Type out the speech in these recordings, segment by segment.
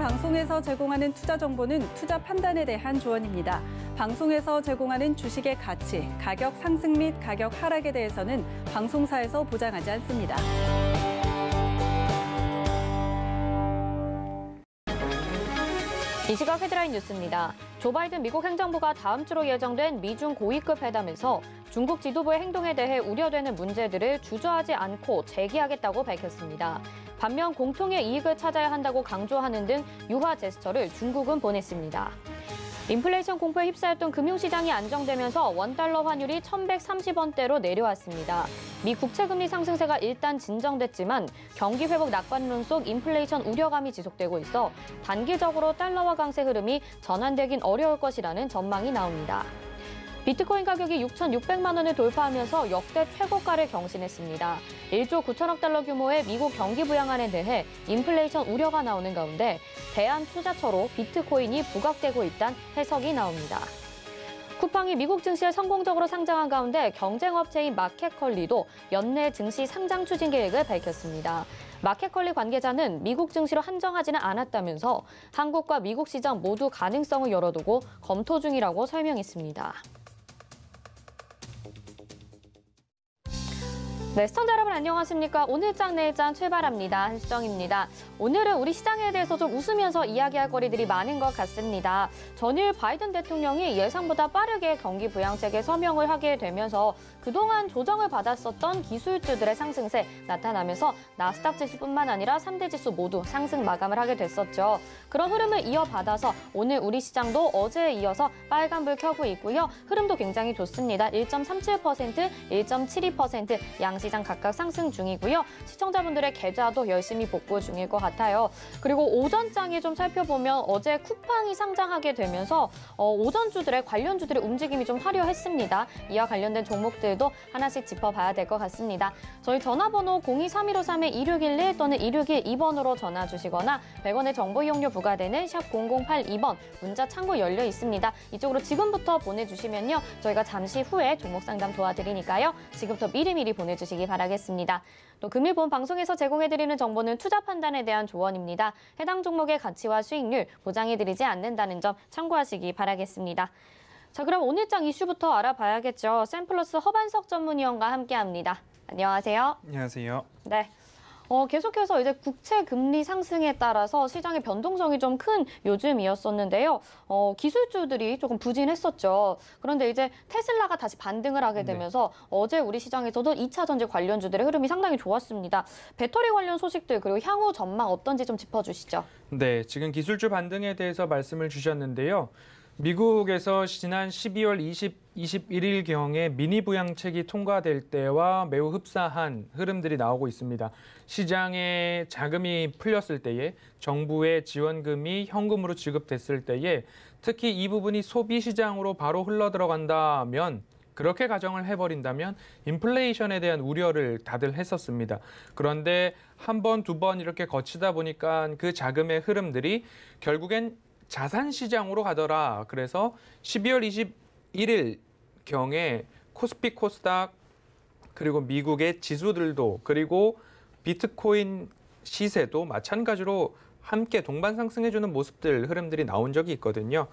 방송에서 제공하는 투자 정보는 투자 판단에 대한 조언입니다. 방송에서 제공하는 주식의 가치, 가격 상승 및 가격 하락에 대해서는 방송사에서 보장하지 않습니다. 이 시각 헤드라인 뉴스입니다. 조 바이든 미국 행정부가 다음 주로 예정된 미중 고위급 회담에서 중국 지도부의 행동에 대해 우려되는 문제들을 주저하지 않고 제기하겠다고 밝혔습니다. 반면 공통의 이익을 찾아야 한다고 강조하는 등 유화 제스처를 중국은 보냈습니다. 인플레이션 공포에 휩싸였던 금융시장이 안정되면서 원달러 환율이 1,130원대로 내려왔습니다. 미 국채금리 상승세가 일단 진정됐지만 경기 회복 낙관론 속 인플레이션 우려감이 지속되고 있어 단기적으로 달러화 강세 흐름이 전환되긴 어려울 것이라는 전망이 나옵니다. 비트코인 가격이 6,600만 원을 돌파하면서 역대 최고가를 경신했습니다. 1조 9천억 달러 규모의 미국 경기 부양안에 대해 인플레이션 우려가 나오는 가운데 대한투자처로 비트코인이 부각되고 있다는 해석이 나옵니다. 쿠팡이 미국 증시에 성공적으로 상장한 가운데 경쟁업체인 마켓컬리도 연내 증시 상장 추진 계획을 밝혔습니다. 마켓컬리 관계자는 미국 증시로 한정하지는 않았다면서 한국과 미국 시장 모두 가능성을 열어두고 검토 중이라고 설명했습니다. 네, 시청자 여러분 안녕하십니까? 오늘장 내일장 출발합니다. 한수정입니다. 오늘은 우리 시장에 대해서 좀 웃으면서 이야기할 거리들이 많은 것 같습니다. 전일 바이든 대통령이 예상보다 빠르게 경기 부양책에 서명을 하게 되면서 그동안 조정을 받았었던 기술주들의 상승세 나타나면서 나스닥 지수뿐만 아니라 3대 지수 모두 상승 마감을 하게 됐었죠. 그런 흐름을 이어받아서 오늘 우리 시장도 어제에 이어서 빨간불 켜고 있고요. 흐름도 굉장히 좋습니다. 1.37%, 1.72% 양시장 각각 상승 중이고요. 시청자분들의 계좌도 열심히 복구 중일 것 같아요. 그리고 오전장에 좀 살펴보면 어제 쿠팡이 상장하게 되면서 오전주들의 관련주들의 움직임이 좀 화려했습니다. 이와 관련된 종목들도 하나씩 짚어봐야 될 것 같습니다. 저희 전화번호 0231-3111 또는 161-2번으로 전화 주시거나 100원의 정보 이용료 부과되는 샵 0082번 문자 창구 열려 있습니다. 이쪽으로 지금부터 보내주시면요. 저희가 잠시 후에 종목 상담 도와드리니까요. 지금부터 미리미리 보내주시기 바라겠습니다. 또 금일본 방송에서 제공해드리는 정보는 투자 판단에 대한 조언입니다. 해당 종목의 가치와 수익률 보장해드리지 않는다는 점 참고하시기 바라겠습니다. 자, 그럼 오늘장 이슈부터 알아봐야겠죠. 샘플러스 허반석 전문위원과 함께합니다. 안녕하세요. 안녕하세요. 네. 계속해서 이제 국채 금리 상승에 따라서 시장의 변동성이 좀 큰 요즘이었었는데요. 기술주들이 조금 부진했었죠. 그런데 이제 테슬라가 다시 반등을 하게 되면서 어제 우리 시장에서도 2차 전지 관련주들의 흐름이 상당히 좋았습니다. 배터리 관련 소식들 그리고 향후 전망 어떤지 좀 짚어주시죠. 네, 지금 기술주 반등에 대해서 말씀을 주셨는데요. 미국에서 지난 12월 21일경에 미니 부양책이 통과될 때와 매우 흡사한 흐름들이 나오고 있습니다. 시장에 자금이 풀렸을 때에 정부의 지원금이 현금으로 지급됐을 때에 특히 이 부분이 소비 시장으로 바로 흘러들어간다면 그렇게 가정을 해버린다면 인플레이션에 대한 우려를 다들 했었습니다. 그런데 한 번, 두 번 이렇게 거치다 보니까 그 자금의 흐름들이 결국엔 자산 시장으로 가더라. 그래서 12월 21일경에 코스피 코스닥 그리고 미국의 지수들도 그리고 비트코인 시세도 마찬가지로 함께 동반 상승해주는 모습들, 흐름들이 나온 적이 있거든요.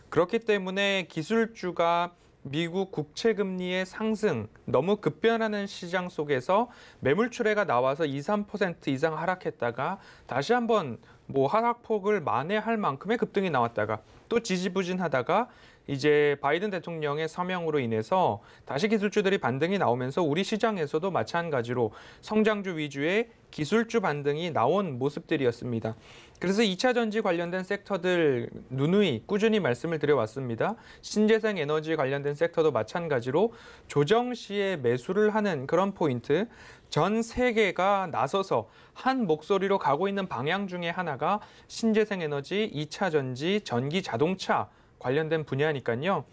그렇기 때문에 기술주가 미국 국채 금리의 상승, 너무 급변하는 시장 속에서 매물출회가 나와서 2, 3% 이상 하락했다가 다시 한번 하락폭을 만회할 만큼의 급등이 나왔다가 또 지지부진하다가 이제 바이든 대통령의 서명으로 인해서 다시 기술주들이 반등이 나오면서 우리 시장에서도 마찬가지로 성장주 위주의 기술주 반등이 나온 모습들이었습니다. 그래서 2차 전지 관련된 섹터들 누누이 꾸준히 말씀을 드려왔습니다. 신재생 에너지 관련된 섹터도 마찬가지로 조정 시에 매수를 하는 그런 포인트, 전 세계가 나서서 한 목소리로 가고 있는 방향 중에 하나가 신재생 에너지, 2차 전지, 전기 자동차 관련된 분야니까요.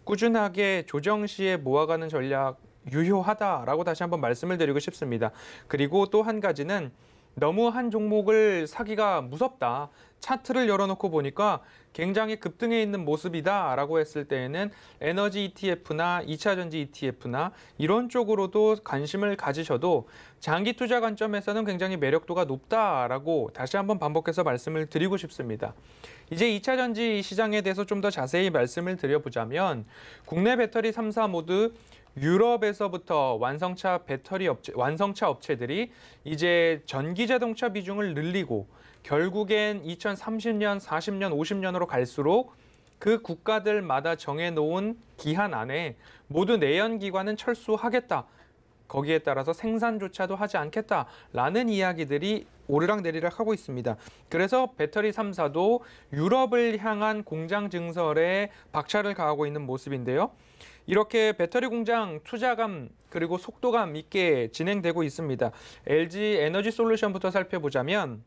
꾸준하게 조정 시에 모아가는 전략 유효하다라고 다시 한번 말씀을 드리고 싶습니다. 그리고 또 한 가지는 너무 한 종목을 사기가 무섭다. 차트를 열어놓고 보니까 굉장히 급등해 있는 모습이다라고 했을 때에는 에너지 ETF나 2차 전지 ETF나 이런 쪽으로도 관심을 가지셔도 장기 투자 관점에서는 굉장히 매력도가 높다라고 다시 한번 반복해서 말씀을 드리고 싶습니다. 이제 2차 전지 시장에 대해서 좀 더 자세히 말씀을 드려보자면 국내 배터리 3사 모두 유럽에서부터 완성차 업체들이 이제 전기 자동차 비중을 늘리고 결국엔 2030년, 40년, 50년으로 갈수록 그 국가들마다 정해놓은 기한 안에 모두 내연기관은 철수하겠다. 거기에 따라서 생산조차도 하지 않겠다라는 이야기들이 오르락내리락 하고 있습니다. 그래서 배터리 3사도 유럽을 향한 공장 증설에 박차를 가하고 있는 모습인데요. 이렇게 배터리 공장 투자감 그리고 속도감 있게 진행되고 있습니다. LG 에너지 솔루션부터 살펴보자면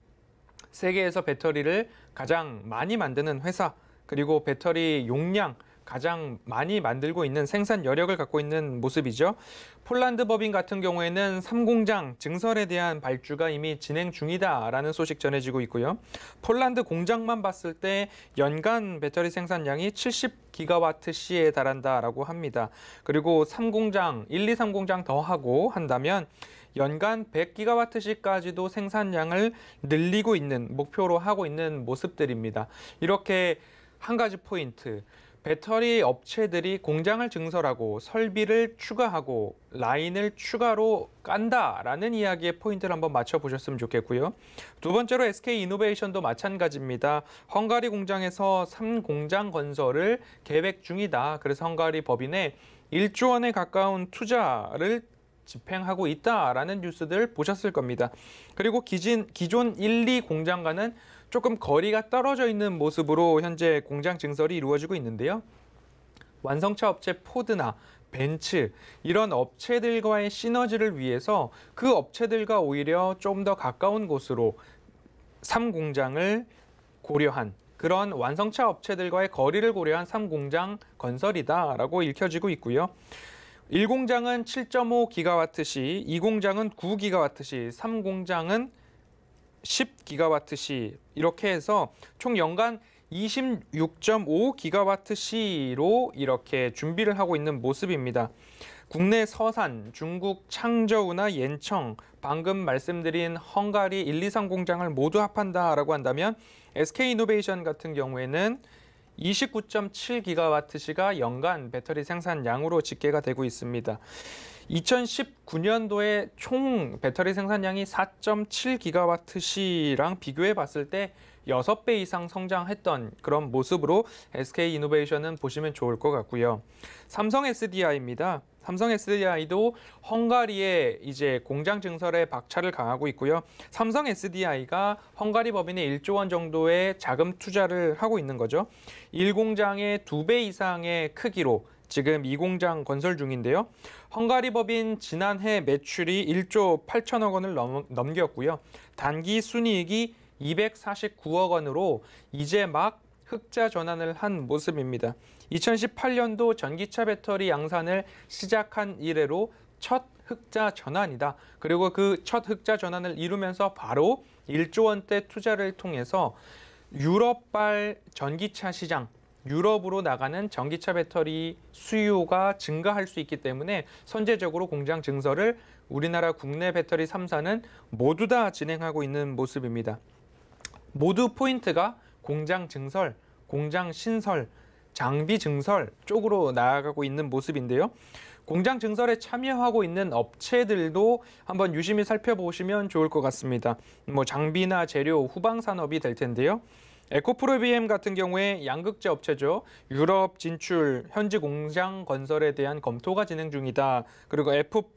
세계에서 배터리를 가장 많이 만드는 회사, 그리고 배터리 용량 가장 많이 만들고 있는 생산 여력을 갖고 있는 모습이죠. 폴란드 법인 같은 경우에는 3공장 증설에 대한 발주가 이미 진행 중이다라는 소식 전해지고 있고요. 폴란드 공장만 봤을 때 연간 배터리 생산량이 70기가와트시에 달한다라고 합니다. 그리고 3공장, 1, 2, 3공장 더 하고 한다면 연간 100기가와트시까지도 생산량을 늘리고 있는, 목표로 하고 있는 모습들입니다. 이렇게 한 가지 포인트. 배터리 업체들이 공장을 증설하고 설비를 추가하고 라인을 추가로 깐다라는 이야기의 포인트를 한번 맞춰보셨으면 좋겠고요. 두 번째로 SK이노베이션도 마찬가지입니다. 헝가리 공장에서 3공장 건설을 계획 중이다. 그래서 헝가리 법인에 1조 원에 가까운 투자를 집행하고 있다라는 뉴스들 보셨을 겁니다. 그리고 기존 1, 2 공장과는 조금 거리가 떨어져 있는 모습으로 현재 공장 증설이 이루어지고 있는데요. 완성차 업체 포드나 벤츠 이런 업체들과의 시너지를 위해서 그 업체들과 오히려 좀 더 가까운 곳으로 3공장을 고려한 그런 완성차 업체들과의 거리를 고려한 3공장 건설이다라고 읽혀지고 있고요. 1공장은 7.5기가와트시, 2공장은 9기가와트시, 3공장은 10기가와트시 이렇게 해서 총 연간 26.5기가와트시로 이렇게 준비를 하고 있는 모습입니다. 국내 서산, 중국 창저우나 옌청, 방금 말씀드린 헝가리 1, 2, 3공장을 모두 합한다라고 한다면 SK이노베이션 같은 경우에는 29.7기가와트시가 연간 배터리 생산량으로 집계가 되고 있습니다. 2019년도에 총 배터리 생산량이 4.7기가와트시랑 비교해 봤을 때 6배 이상 성장했던 그런 모습으로 SK이노베이션은 보시면 좋을 것 같고요. 삼성 SDI입니다. 삼성 SDI도 헝가리에 이제 공장 증설에 박차를 가하고 있고요. 삼성 SDI가 헝가리 법인에 1조 원 정도의 자금 투자를 하고 있는 거죠. 1공장의 2배 이상의 크기로 지금 2공장 건설 중인데요. 헝가리 법인 지난해 매출이 1조 8천억 원을 넘겼고요. 단기 순이익이 249억 원으로 이제 막 흑자 전환을 한 모습입니다. 2018년도 전기차 배터리 양산을 시작한 이래로 첫 흑자 전환이다. 그리고 그 첫 흑자 전환을 이루면서 바로 1조 원대 투자를 통해서 유럽발 전기차 시장, 유럽으로 나가는 전기차 배터리 수요가 증가할 수 있기 때문에 선제적으로 공장 증설을 우리나라 국내 배터리 3사는 모두 다 진행하고 있는 모습입니다. 모두 포인트가 공장 증설, 공장 신설, 장비 증설 쪽으로 나아가고 있는 모습인데요. 공장 증설에 참여하고 있는 업체들도 한번 유심히 살펴보시면 좋을 것 같습니다. 장비나 재료, 후방 산업이 될 텐데요. 에코프로비엠 같은 경우에 양극재 업체죠. 유럽 진출, 현지 공장 건설에 대한 검토가 진행 중이다. 그리고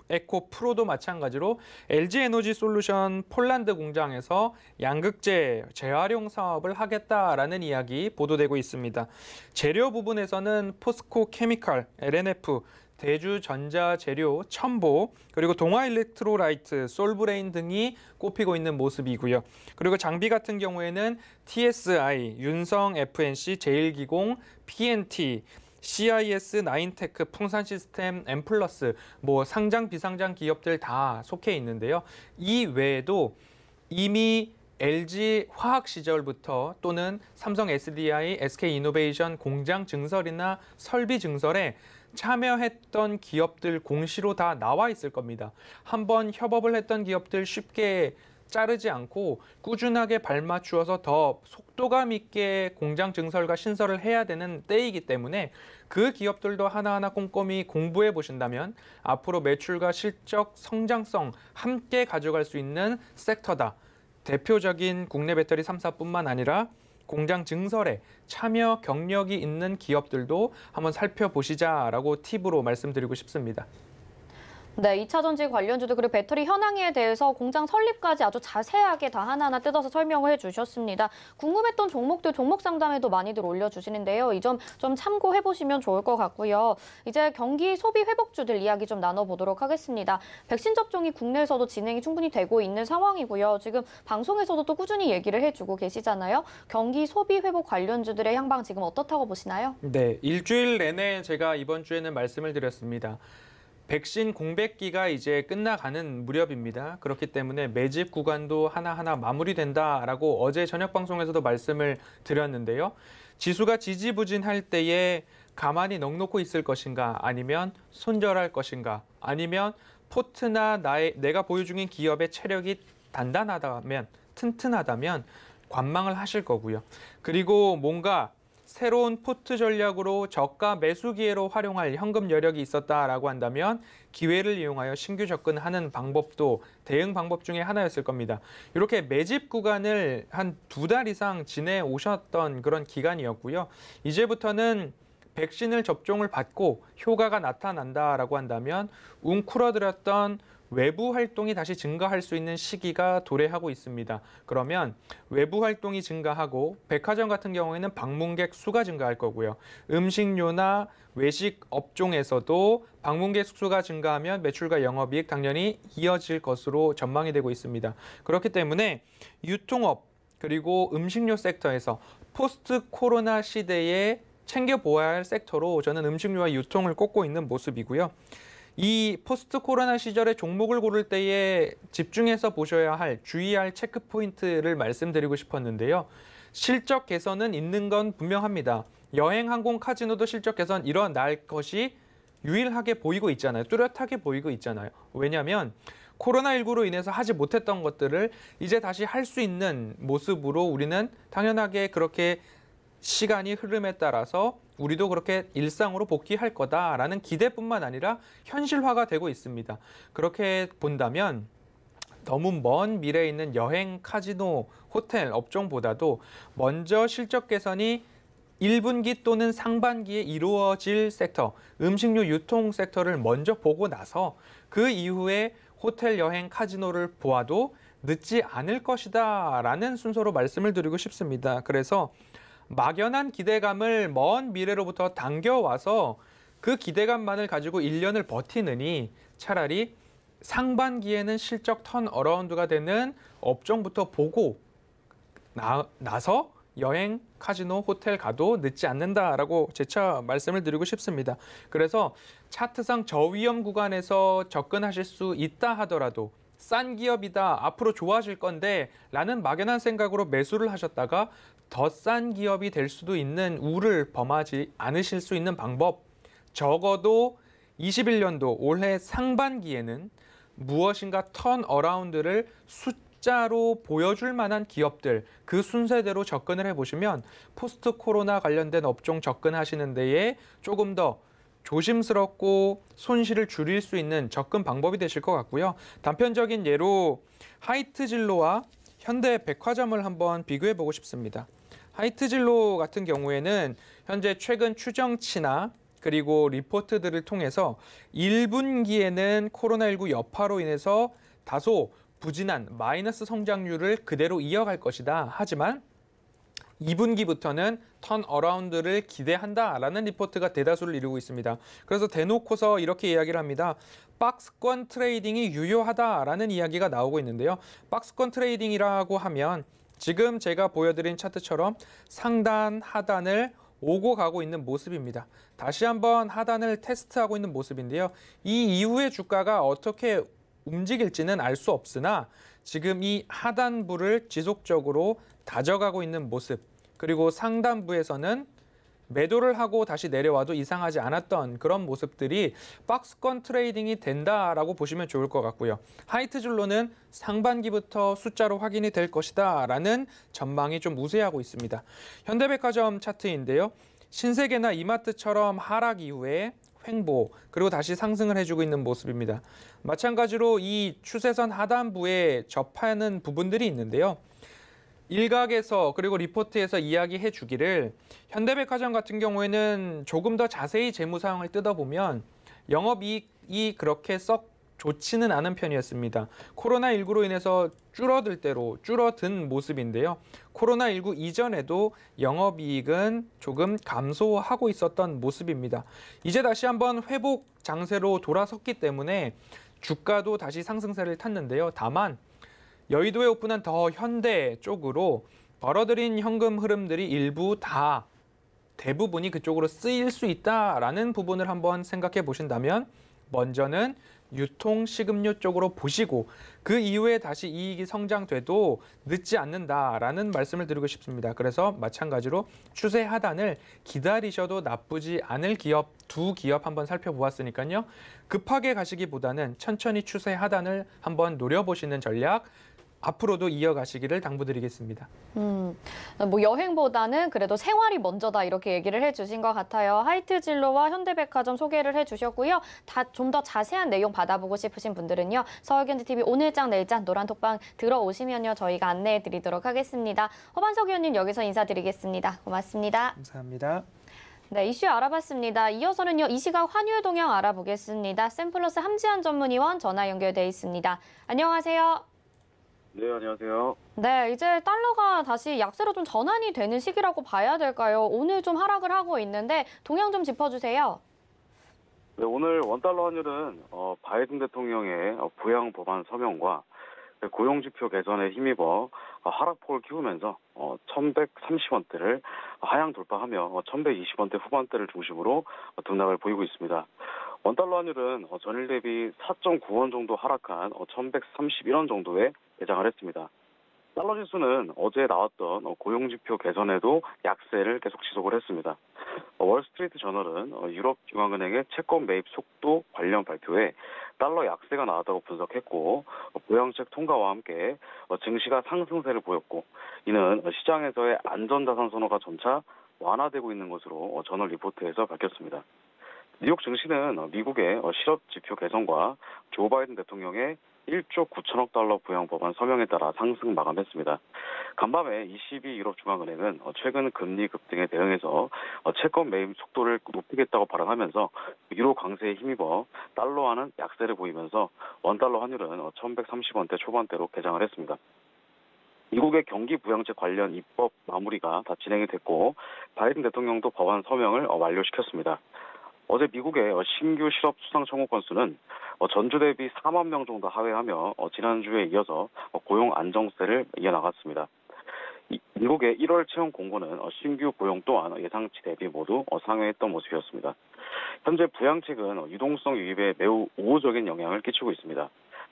에코프로도 마찬가지로 LG 에너지 솔루션 폴란드 공장에서 양극재 재활용 사업을 하겠다라는 이야기 보도되고 있습니다. 재료 부분에서는 포스코 케미칼, LNF, 대주전자재료, 첨보, 그리고 동아일렉트로라이트, 솔브레인 등이 꼽히고 있는 모습이고요. 그리고 장비 같은 경우에는 TSI, 윤성 FNC, 제일기공, PNT, CIS, 나인테크, 풍산시스템, 엠플러스, 상장 비상장 기업들 다 속해 있는데요. 이 외에도 이미 LG 화학 시절부터 또는 삼성 SDI, SK이노베이션 공장 증설이나 설비 증설에 참여했던 기업들 공시로 다 나와 있을 겁니다. 한번 협업을 했던 기업들 쉽게 자르지 않고 꾸준하게 발맞추어서 더 속도감 있게 공장 증설과 신설을 해야 되는 때이기 때문에 그 기업들도 하나하나 꼼꼼히 공부해 보신다면 앞으로 매출과 실적, 성장성 함께 가져갈 수 있는 섹터다. 대표적인 국내 배터리 3사뿐만 아니라 공장 증설에 참여 경력이 있는 기업들도 한번 살펴보시자라고 팁으로 말씀드리고 싶습니다. 네, 2차 전지 관련주도 그리고 배터리 현황에 대해서 공장 설립까지 아주 자세하게 다 하나하나 뜯어서 설명을 해주셨습니다. 궁금했던 종목들 종목 상담에도 많이들 올려주시는데요. 이 점 좀 참고해보시면 좋을 것 같고요. 이제 경기 소비 회복주들 이야기 좀 나눠보도록 하겠습니다. 백신 접종이 국내에서도 진행이 충분히 되고 있는 상황이고요. 지금 방송에서도 또 꾸준히 얘기를 해주고 계시잖아요. 경기 소비 회복 관련주들의 향방 지금 어떻다고 보시나요? 네, 일주일 내내 제가 이번 주에는 말씀을 드렸습니다. 백신 공백기가 이제 끝나가는 무렵입니다. 그렇기 때문에 매집 구간도 하나하나 마무리된다라고 어제 저녁 방송에서도 말씀을 드렸는데요. 지수가 지지부진할 때에 가만히 넋놓고 있을 것인가, 아니면 손절할 것인가, 아니면 포트나 내가 보유 중인 기업의 체력이 단단하다면, 튼튼하다면 관망을 하실 거고요. 그리고 뭔가 새로운 포트 전략으로 저가 매수 기회로 활용할 현금 여력이 있었다라고 한다면 기회를 이용하여 신규 접근하는 방법도 대응 방법 중에 하나였을 겁니다. 이렇게 매집 구간을 한 2달 이상 지내오셨던 그런 기간이었고요. 이제부터는 백신을 접종을 받고 효과가 나타난다라고 한다면 웅크러들었던 외부 활동이 다시 증가할 수 있는 시기가 도래하고 있습니다. 그러면 외부 활동이 증가하고 백화점 같은 경우에는 방문객 수가 증가할 거고요. 음식료나 외식 업종에서도 방문객 수가 증가하면 매출과 영업이익 당연히 이어질 것으로 전망이 되고 있습니다. 그렇기 때문에 유통업 그리고 음식료 섹터에서 포스트 코로나 시대에 챙겨보아야 할 섹터로 저는 음식료와 유통을 꼽고 있는 모습이고요. 이 포스트 코로나 시절에 종목을 고를 때에 집중해서 보셔야 할, 주의할 체크 포인트를 말씀드리고 싶었는데요. 실적 개선은 있는 건 분명합니다. 여행, 항공, 카지노도 실적 개선 일어날 것이 유일하게 보이고 있잖아요. 뚜렷하게 보이고 있잖아요. 왜냐하면 코로나19로 인해서 하지 못했던 것들을 이제 다시 할 수 있는 모습으로 우리는 당연하게 그렇게 시간이 흐름에 따라서 우리도 그렇게 일상으로 복귀할 거다라는 기대뿐만 아니라 현실화가 되고 있습니다. 그렇게 본다면 너무 먼 미래에 있는 여행, 카지노, 호텔 업종보다도 먼저 실적 개선이 1분기 또는 상반기에 이루어질 섹터, 음식료 유통 섹터를 먼저 보고 나서 그 이후에 호텔, 여행, 카지노를 보아도 늦지 않을 것이다 라는 순서로 말씀을 드리고 싶습니다. 그래서 막연한 기대감을 먼 미래로부터 당겨와서 그 기대감만을 가지고 1년을 버티느니 차라리 상반기에는 실적 턴어라운드가 되는 업종부터 보고 나서 여행, 카지노, 호텔 가도 늦지 않는다라고 재차 말씀을 드리고 싶습니다. 그래서 차트상 저위험 구간에서 접근하실 수 있다 하더라도 싼 기업이다, 앞으로 좋아질 건데 라는 막연한 생각으로 매수를 하셨다가 더 싼 기업이 될 수도 있는 우를 범하지 않으실 수 있는 방법, 적어도 21년도 올해 상반기에는 무엇인가 턴어라운드를 숫자로 보여줄 만한 기업들, 그 순서대로 접근을 해보시면 포스트 코로나 관련된 업종 접근하시는 데에 조금 더 조심스럽고 손실을 줄일 수 있는 접근 방법이 되실 것 같고요. 단편적인 예로 하이트진로와 현대백화점을 한번 비교해 보고 싶습니다. 하이트진로 같은 경우에는 현재 최근 추정치나 그리고 리포트들을 통해서 1분기에는 코로나19 여파로 인해서 다소 부진한 마이너스 성장률을 그대로 이어갈 것이다. 하지만 2분기부터는 턴어라운드를 기대한다라는 리포트가 대다수를 이루고 있습니다. 그래서 대놓고서 이렇게 이야기를 합니다. 박스권 트레이딩이 유효하다라는 이야기가 나오고 있는데요. 박스권 트레이딩이라고 하면 지금 제가 보여드린 차트처럼 상단, 하단을 오고 가고 있는 모습입니다. 다시 한번 하단을 테스트하고 있는 모습인데요. 이 이후에 주가가 어떻게 움직일지는 알 수 없으나 지금 이 하단부를 지속적으로 다져가고 있는 모습, 그리고 상단부에서는 매도를 하고 다시 내려와도 이상하지 않았던 그런 모습들이 박스권 트레이딩이 된다라고 보시면 좋을 것 같고요. 하이트줄로는 상반기부터 숫자로 확인이 될 것이다라는 전망이 좀 우세하고 있습니다. 현대백화점 차트인데요. 신세계나 이마트처럼 하락 이후에 횡보, 그리고 다시 상승을 해주고 있는 모습입니다. 마찬가지로 이 추세선 하단부에 접하는 부분들이 있는데요. 일각에서 그리고 리포트에서 이야기해 주기를 현대백화점 같은 경우에는 조금 더 자세히 재무 사항을 뜯어보면 영업이익이 그렇게 썩 좋지는 않은 편이었습니다. 코로나19로 인해서 줄어든 모습인데요. 코로나19 이전에도 영업이익은 조금 감소하고 있었던 모습입니다. 이제 다시 한번 회복 장세로 돌아섰기 때문에 주가도 다시 상승세를 탔는데요. 다만 여의도에 오픈한 더 현대 쪽으로 벌어들인 현금 흐름들이 대부분이 그쪽으로 쓰일 수 있다라는 부분을 한번 생각해 보신다면 먼저는 유통식음료 쪽으로 보시고 그 이후에 다시 이익이 성장돼도 늦지 않는다라는 말씀을 드리고 싶습니다. 그래서 마찬가지로 추세 하단을 기다리셔도 나쁘지 않을 기업, 두 기업 한번 살펴보았으니까요. 급하게 가시기보다는 천천히 추세 하단을 한번 노려보시는 전략 앞으로도 이어가시기를 당부드리겠습니다. 뭐 여행보다는 그래도 생활이 먼저다 이렇게 얘기를 해주신 것 같아요. 하이트진로와 현대백화점 소개를 해주셨고요. 좀 더 자세한 내용 받아보고 싶으신 분들은요. 서울경제TV 오늘장 내일장 노란톡방 들어오시면요. 저희가 안내해드리도록 하겠습니다. 허반석 의원님 여기서 인사드리겠습니다. 고맙습니다. 감사합니다. 네, 이슈 알아봤습니다. 이어서는요. 이 시각 환율 동향 알아보겠습니다. 샘플러스 함지한 전문위원 전화 연결돼 있습니다. 안녕하세요. 네, 안녕하세요. 네, 이제 달러가 다시 약세로 좀 전환이 되는 시기라고 봐야 될까요? 오늘 좀 하락을 하고 있는데 동향 좀 짚어주세요. 네, 오늘 원달러 환율은 바이든 대통령의 부양 법안 서명과 고용지표 개선에 힘입어 하락폭을 키우면서 1,130원대를 하향 돌파하며 1,120원대 후반대를 중심으로 등락을 보이고 있습니다. 원달러 환율은 전일 대비 4.9원 정도 하락한 1,131원 정도에 개장을 했습니다. 달러 지수는 어제 나왔던 고용지표 개선에도 약세를 계속 지속을 했습니다. 월스트리트 저널은 유럽 중앙은행의 채권 매입 속도 관련 발표에 달러 약세가 나왔다고 분석했고 보양책 통과와 함께 증시가 상승세를 보였고 이는 시장에서의 안전자산 선호가 점차 완화되고 있는 것으로 저널 리포트에서 밝혔습니다. 뉴욕 증시는 미국의 실업 지표 개선과 조 바이든 대통령의 1조 9천억 달러 부양 법안 서명에 따라 상승 마감했습니다. 간밤에 ECB 유럽 중앙은행은 최근 금리 급등에 대응해서 채권 매입 속도를 높이겠다고 발언하면서 유로 강세에 힘입어 달러화는 약세를 보이면서 원달러 환율은 1,130원대 초반대로 개장을 했습니다. 미국의 경기 부양책 관련 입법 마무리가 다 진행이 됐고 바이든 대통령도 법안 서명을 완료시켰습니다. 어제 미국의 신규 실업 수상 청구 건수는 전주 대비 4만 명 정도 하회하며 지난주에 이어서 고용 안정세를 이어나갔습니다. 미국의 1월 채용 공고는 신규 고용 또한 예상치 대비 모두 상회했던 모습이었습니다. 현재 부양책은 유동성 유입에 매우 우호적인 영향을 끼치고 있습니다.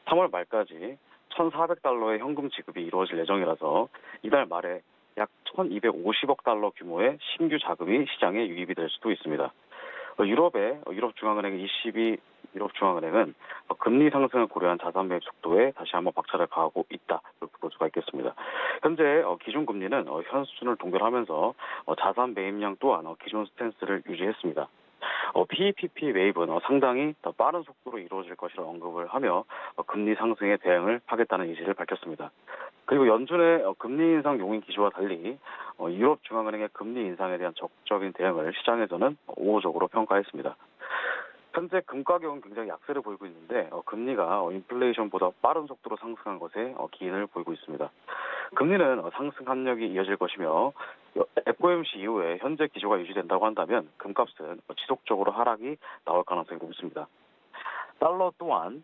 3월 말까지 1,400달러의 현금 지급이 이루어질 예정이라서 이달 말에 약 1,250억 달러 규모의 신규 자금이 시장에 유입이 될 수도 있습니다. 유럽 중앙은행 ECB 유럽 중앙은행은 금리 상승을 고려한 자산 매입 속도에 다시 한번 박차를 가하고 있다 이렇게 볼 수가 있겠습니다. 현재 기준 금리는 현 수준을 동결하면서 자산 매입량 또한 기존 스탠스를 유지했습니다. PEPP 매입은 상당히 더 빠른 속도로 이루어질 것이라 언급을 하며 금리 상승에 대응을 하겠다는 의지를 밝혔습니다. 그리고 연준의 금리 인상 용인 기조와 달리 유럽 중앙은행의 금리 인상에 대한 적극적인 대응을 시장에서는 우호적으로 평가했습니다. 현재 금 가격은 굉장히 약세를 보이고 있는데 금리가 인플레이션보다 빠른 속도로 상승한 것에 기인을 보이고 있습니다. 금리는 상승 압력이 이어질 것이며 FOMC 이후에 현재 기조가 유지된다고 한다면 금값은 지속적으로 하락이 나올 가능성이 높습니다. 달러 또한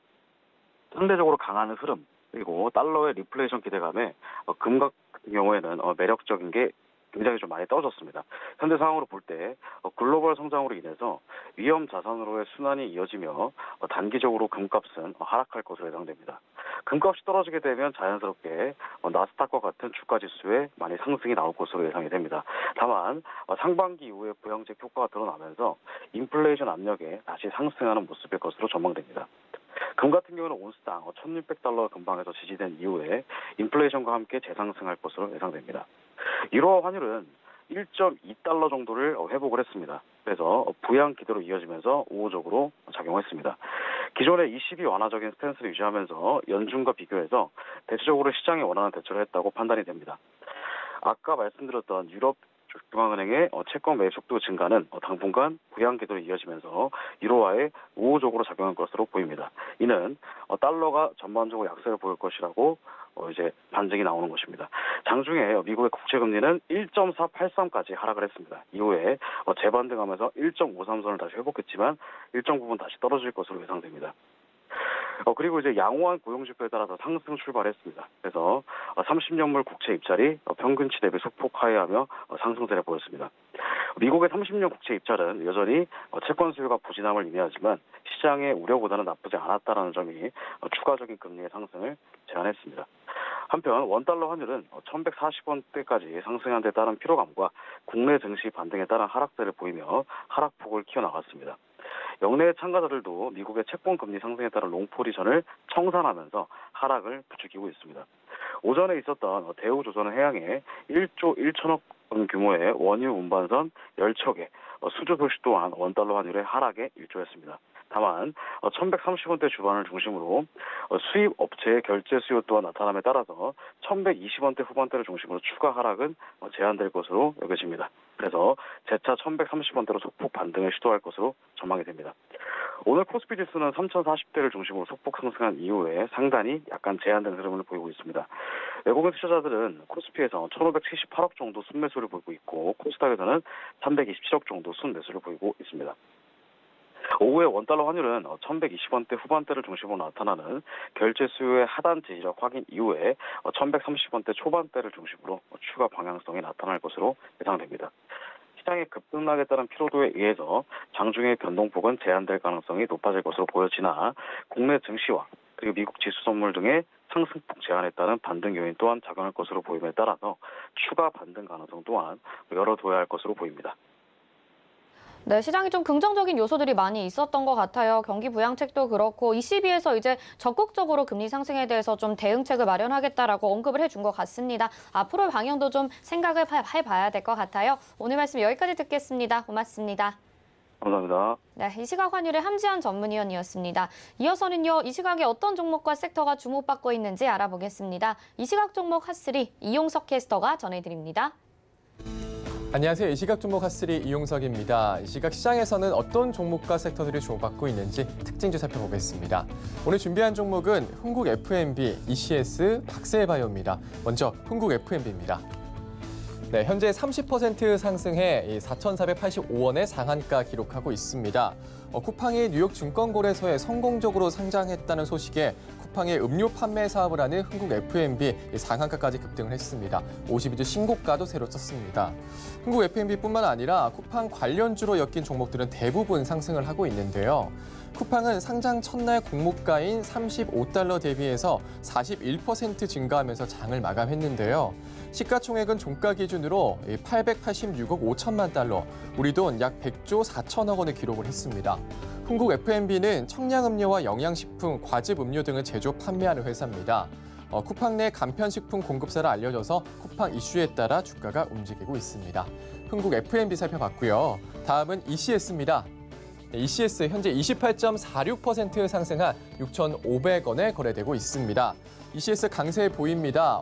상대적으로 강한 흐름 그리고 달러의 리플레이션 기대감에 금 같은 경우에는 매력적인 게 굉장히 좀 많이 떨어졌습니다. 현재 상황으로 볼 때 글로벌 성장으로 인해서 위험 자산으로의 순환이 이어지며 단기적으로 금값은 하락할 것으로 예상됩니다. 금값이 떨어지게 되면 자연스럽게 나스닥과 같은 주가 지수에 많이 상승이 나올 것으로 예상이 됩니다. 다만 상반기 이후에 부양책 효과가 드러나면서 인플레이션 압력에 다시 상승하는 모습일 것으로 전망됩니다. 금 같은 경우는 온스당 1,600달러 근방에서 지지된 이후에 인플레이션과 함께 재상승할 것으로 예상됩니다. 유로 환율은 1.2달러 정도를 회복을 했습니다. 그래서 부양 기대로 이어지면서 우호적으로 작용했습니다. 기존의 ECB 완화적인 스탠스를 유지하면서 연준과 비교해서 대체적으로 시장이 원하는 대처를 했다고 판단이 됩니다. 아까 말씀드렸던 유럽 중앙은행의 채권 매입 속도 증가는 당분간 부양 기대로 이어지면서 유로화에 우호적으로 작용할 것으로 보입니다. 이는 달러가 전반적으로 약세를 보일 것이라고 이제 반증이 나오는 것입니다. 장중에 미국의 국채금리는 1.483까지 하락을 했습니다. 이후에 재반등하면서 1.53선을 다시 회복했지만 일정 부분 다시 떨어질 것으로 예상됩니다. 그리고 이제 양호한 고용지표에 따라서 상승 출발했습니다. 그래서 30년물 국채 입찰이 평균치 대비 소폭 하회하며 상승세를 보였습니다. 미국의 30년 국채 입찰은 여전히 채권 수요가 부진함을 의미하지만 시장의 우려보다는 나쁘지 않았다는 점이 추가적인 금리의 상승을 제한했습니다. 한편 원달러 환율은 1,140원대까지 상승한 데 따른 피로감과 국내 증시 반등에 따른 하락세를 보이며 하락폭을 키워나갔습니다. 영내 참가자들도 미국의 채권 금리 상승에 따른 롱포지션을 청산하면서 하락을 부추기고 있습니다. 오전에 있었던 대우조선은 해양에 1조 1천억 원 규모의 원유 운반선 10척의 수주 소식 또한 원달러 환율의 하락에 일조했습니다. 다만 1,130원대 주반을 중심으로 수입 업체의 결제 수요 또한 나타남에 따라서 1,120원대 후반대를 중심으로 추가 하락은 제한될 것으로 여겨집니다. 그래서 재차 1,130원대로 소폭 반등을 시도할 것으로 전망이 됩니다. 오늘 코스피 지수는 3,040대를 중심으로 소폭 상승한 이후에 상단이 약간 제한된 흐름을 보이고 있습니다. 외국인 투자자들은 코스피에서 1,578억 정도 순매수를 보이고 있고 코스닥에서는 327억 정도 순매수를 보이고 있습니다. 오후에 원달러 환율은 1,120원대 후반대를 중심으로 나타나는 결제 수요의 하단 지지력 확인 이후에 1,130원대 초반대를 중심으로 추가 방향성이 나타날 것으로 예상됩니다. 시장의 급등락에 따른 피로도에 의해서 장중의 변동폭은 제한될 가능성이 높아질 것으로 보여지나 국내 증시와 그리고 미국 지수 선물 등의 상승폭 제한에 따른 반등 요인 또한 작용할 것으로 보임에 따라서 추가 반등 가능성 또한 열어둬야 할 것으로 보입니다. 네, 시장이 좀 긍정적인 요소들이 많이 있었던 것 같아요. 경기 부양책도 그렇고 ECB에서 이제 적극적으로 금리 상승에 대해서 좀 대응책을 마련하겠다라고 언급을 해준 것 같습니다. 앞으로의 방향도 좀 생각을 해봐야 될 것 같아요. 오늘 말씀 여기까지 듣겠습니다. 고맙습니다. 감사합니다. 네, 이 시각 환율의 함지한 전문위원이었습니다. 이어서는요, 이 시각에 어떤 종목과 섹터가 주목받고 있는지 알아보겠습니다. 이 시각 종목 핫3 이용석 캐스터가 전해드립니다. 안녕하세요. 이 시각 종목 핫3 이용석입니다. 이 시각 시장에서는 어떤 종목과 섹터들이 주목받고 있는지 특징주 살펴보겠습니다. 오늘 준비한 종목은 흥국 F&B, ECS, 박세바이오입니다. 먼저 흥국 F&B입니다. 네, 현재 30% 상승해 4,485원의 상한가 기록하고 있습니다. 쿠팡이 뉴욕 증권거래소에 성공적으로 상장했다는 소식에 쿠팡의 음료 판매 사업을 하는 흥국 F&B 상한가까지 급등을 했습니다. 52주 신고가도 새로 썼습니다. 흥국 F&B뿐만 아니라 쿠팡 관련주로 엮인 종목들은 대부분 상승을 하고 있는데요. 쿠팡은 상장 첫날 공모가인 35달러 대비해서 41% 증가하면서 장을 마감했는데요. 시가총액은 종가 기준으로 886억 5천만 달러, 우리 돈 약 100조 4천억 원을 기록을 했습니다. 흥국 F&B는 청량음료와 영양식품, 과즙음료 등을 제조 판매하는 회사입니다. 쿠팡 내 간편식품 공급사로 알려져서 쿠팡 이슈에 따라 주가가 움직이고 있습니다. 흥국 F&B 살펴봤고요. 다음은 ECS입니다. ECS 현재 28.46% 상승한 6,500원에 거래되고 있습니다. ECS 강세 보입니다.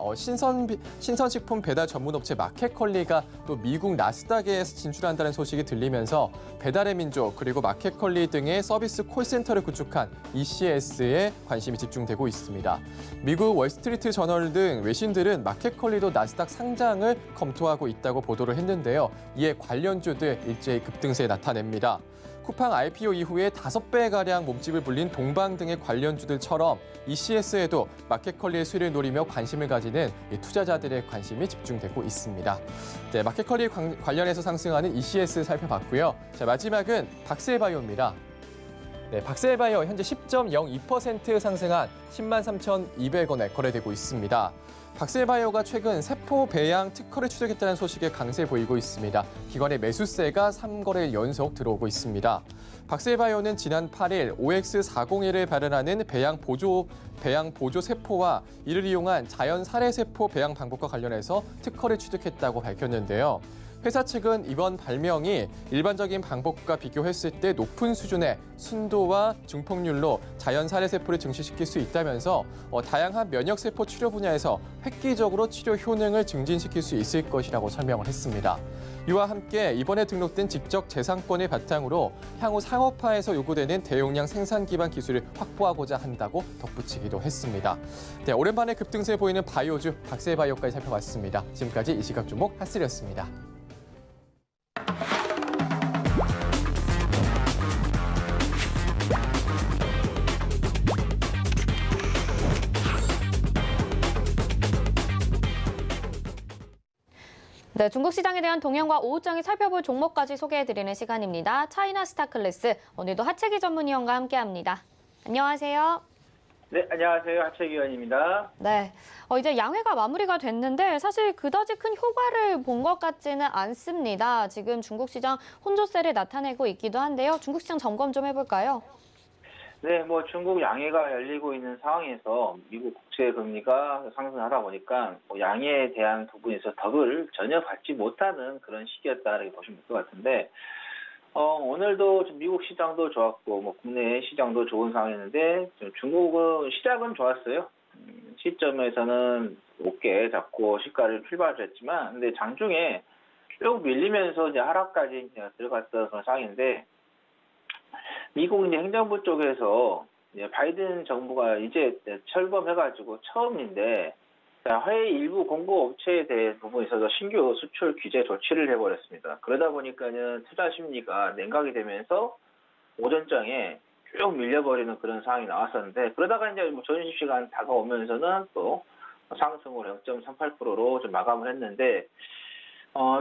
신선식품 배달 전문업체 마켓컬리가 또 미국 나스닥에 진출한다는 소식이 들리면서 배달의 민족 그리고 마켓컬리 등의 서비스 콜센터를 구축한 ECS에 관심이 집중되고 있습니다. 미국 월스트리트 저널 등 외신들은 마켓컬리도 나스닥 상장을 검토하고 있다고 보도를 했는데요. 이에 관련주들 일제히 급등세에 나타냅니다. 쿠팡 IPO 이후에 5배가량 몸집을 불린 동방 등의 관련주들처럼 ECS에도 마켓컬리의 수혜를 노리며 관심을 가지는 투자자들의 관심이 집중되고 있습니다. 네, 마켓컬리 관련해서 상승하는 ECS 살펴봤고요. 자, 마지막은 박셀바이오입니다. 네, 박셀바이오 현재 10.02% 상승한 103,200원에 거래되고 있습니다. 박셀바이오가 최근 세포 배양 특허를 취득했다는 소식에 강세 보이고 있습니다. 기관의 매수세가 3거래일 연속 들어오고 있습니다. 박셀바이오는 지난 8일 OX401을 발현하는 배양 보조 세포와 이를 이용한 자연 살해 세포 배양 방법과 관련해서 특허를 취득했다고 밝혔는데요. 회사 측은 이번 발명이 일반적인 방법과 비교했을 때 높은 수준의 순도와 증폭률로 자연 살해 세포를 증식시킬 수 있다면서 다양한 면역 세포 치료 분야에서 획기적으로 치료 효능을 증진시킬 수 있을 것이라고 설명을 했습니다. 이와 함께 이번에 등록된 지적 재산권을 바탕으로 향후 상업화에서 요구되는 대용량 생산 기반 기술을 확보하고자 한다고 덧붙이기도 했습니다. 네, 오랜만에 급등세 보이는 바이오주 박셀바이오까지 살펴봤습니다. 지금까지 이 시각 주목 핫스리였습니다. 네, 중국 시장에 대한 동향과 오후장에 살펴볼 종목까지 소개해드리는 시간입니다. 차이나 스타클래스, 오늘도 하채기 전문위원과 함께합니다. 안녕하세요. 네, 안녕하세요. 하채기 위원입니다. 네, 이제 양회가 마무리가 됐는데 사실 그다지 큰 효과를 본 것 같지는 않습니다. 지금 중국 시장 혼조세를 나타내고 있기도 한데요. 중국 시장 점검 좀 해볼까요? 네, 중국 양회가 열리고 있는 상황에서 미국 국채 금리가 상승하다 보니까 양회에 대한 부분에서 덕을 전혀 받지 못하는 그런 시기였다라고 보시면 될 것 같은데, 오늘도 미국 시장도 좋았고, 국내 시장도 좋은 상황이었는데, 중국은 시작은 좋았어요. 시점에서는 높게 잡고 시가를 출발을 했지만, 근데 장중에 쭉 밀리면서 이제 하락까지 들어갔던 그런 상황인데, 미국 이제 행정부 쪽에서 이제 바이든 정부가 이제 철범해가지고 처음인데, 해외 일부 공급업체에 대한 부분에 있어서 신규 수출 규제 조치를 해버렸습니다. 그러다 보니까는 투자 심리가 냉각이 되면서 오전장에 쭉 밀려버리는 그런 상황이 나왔었는데, 그러다가 이제 점심시간 다가오면서는 또 상승으로 0.38%로 좀 마감을 했는데,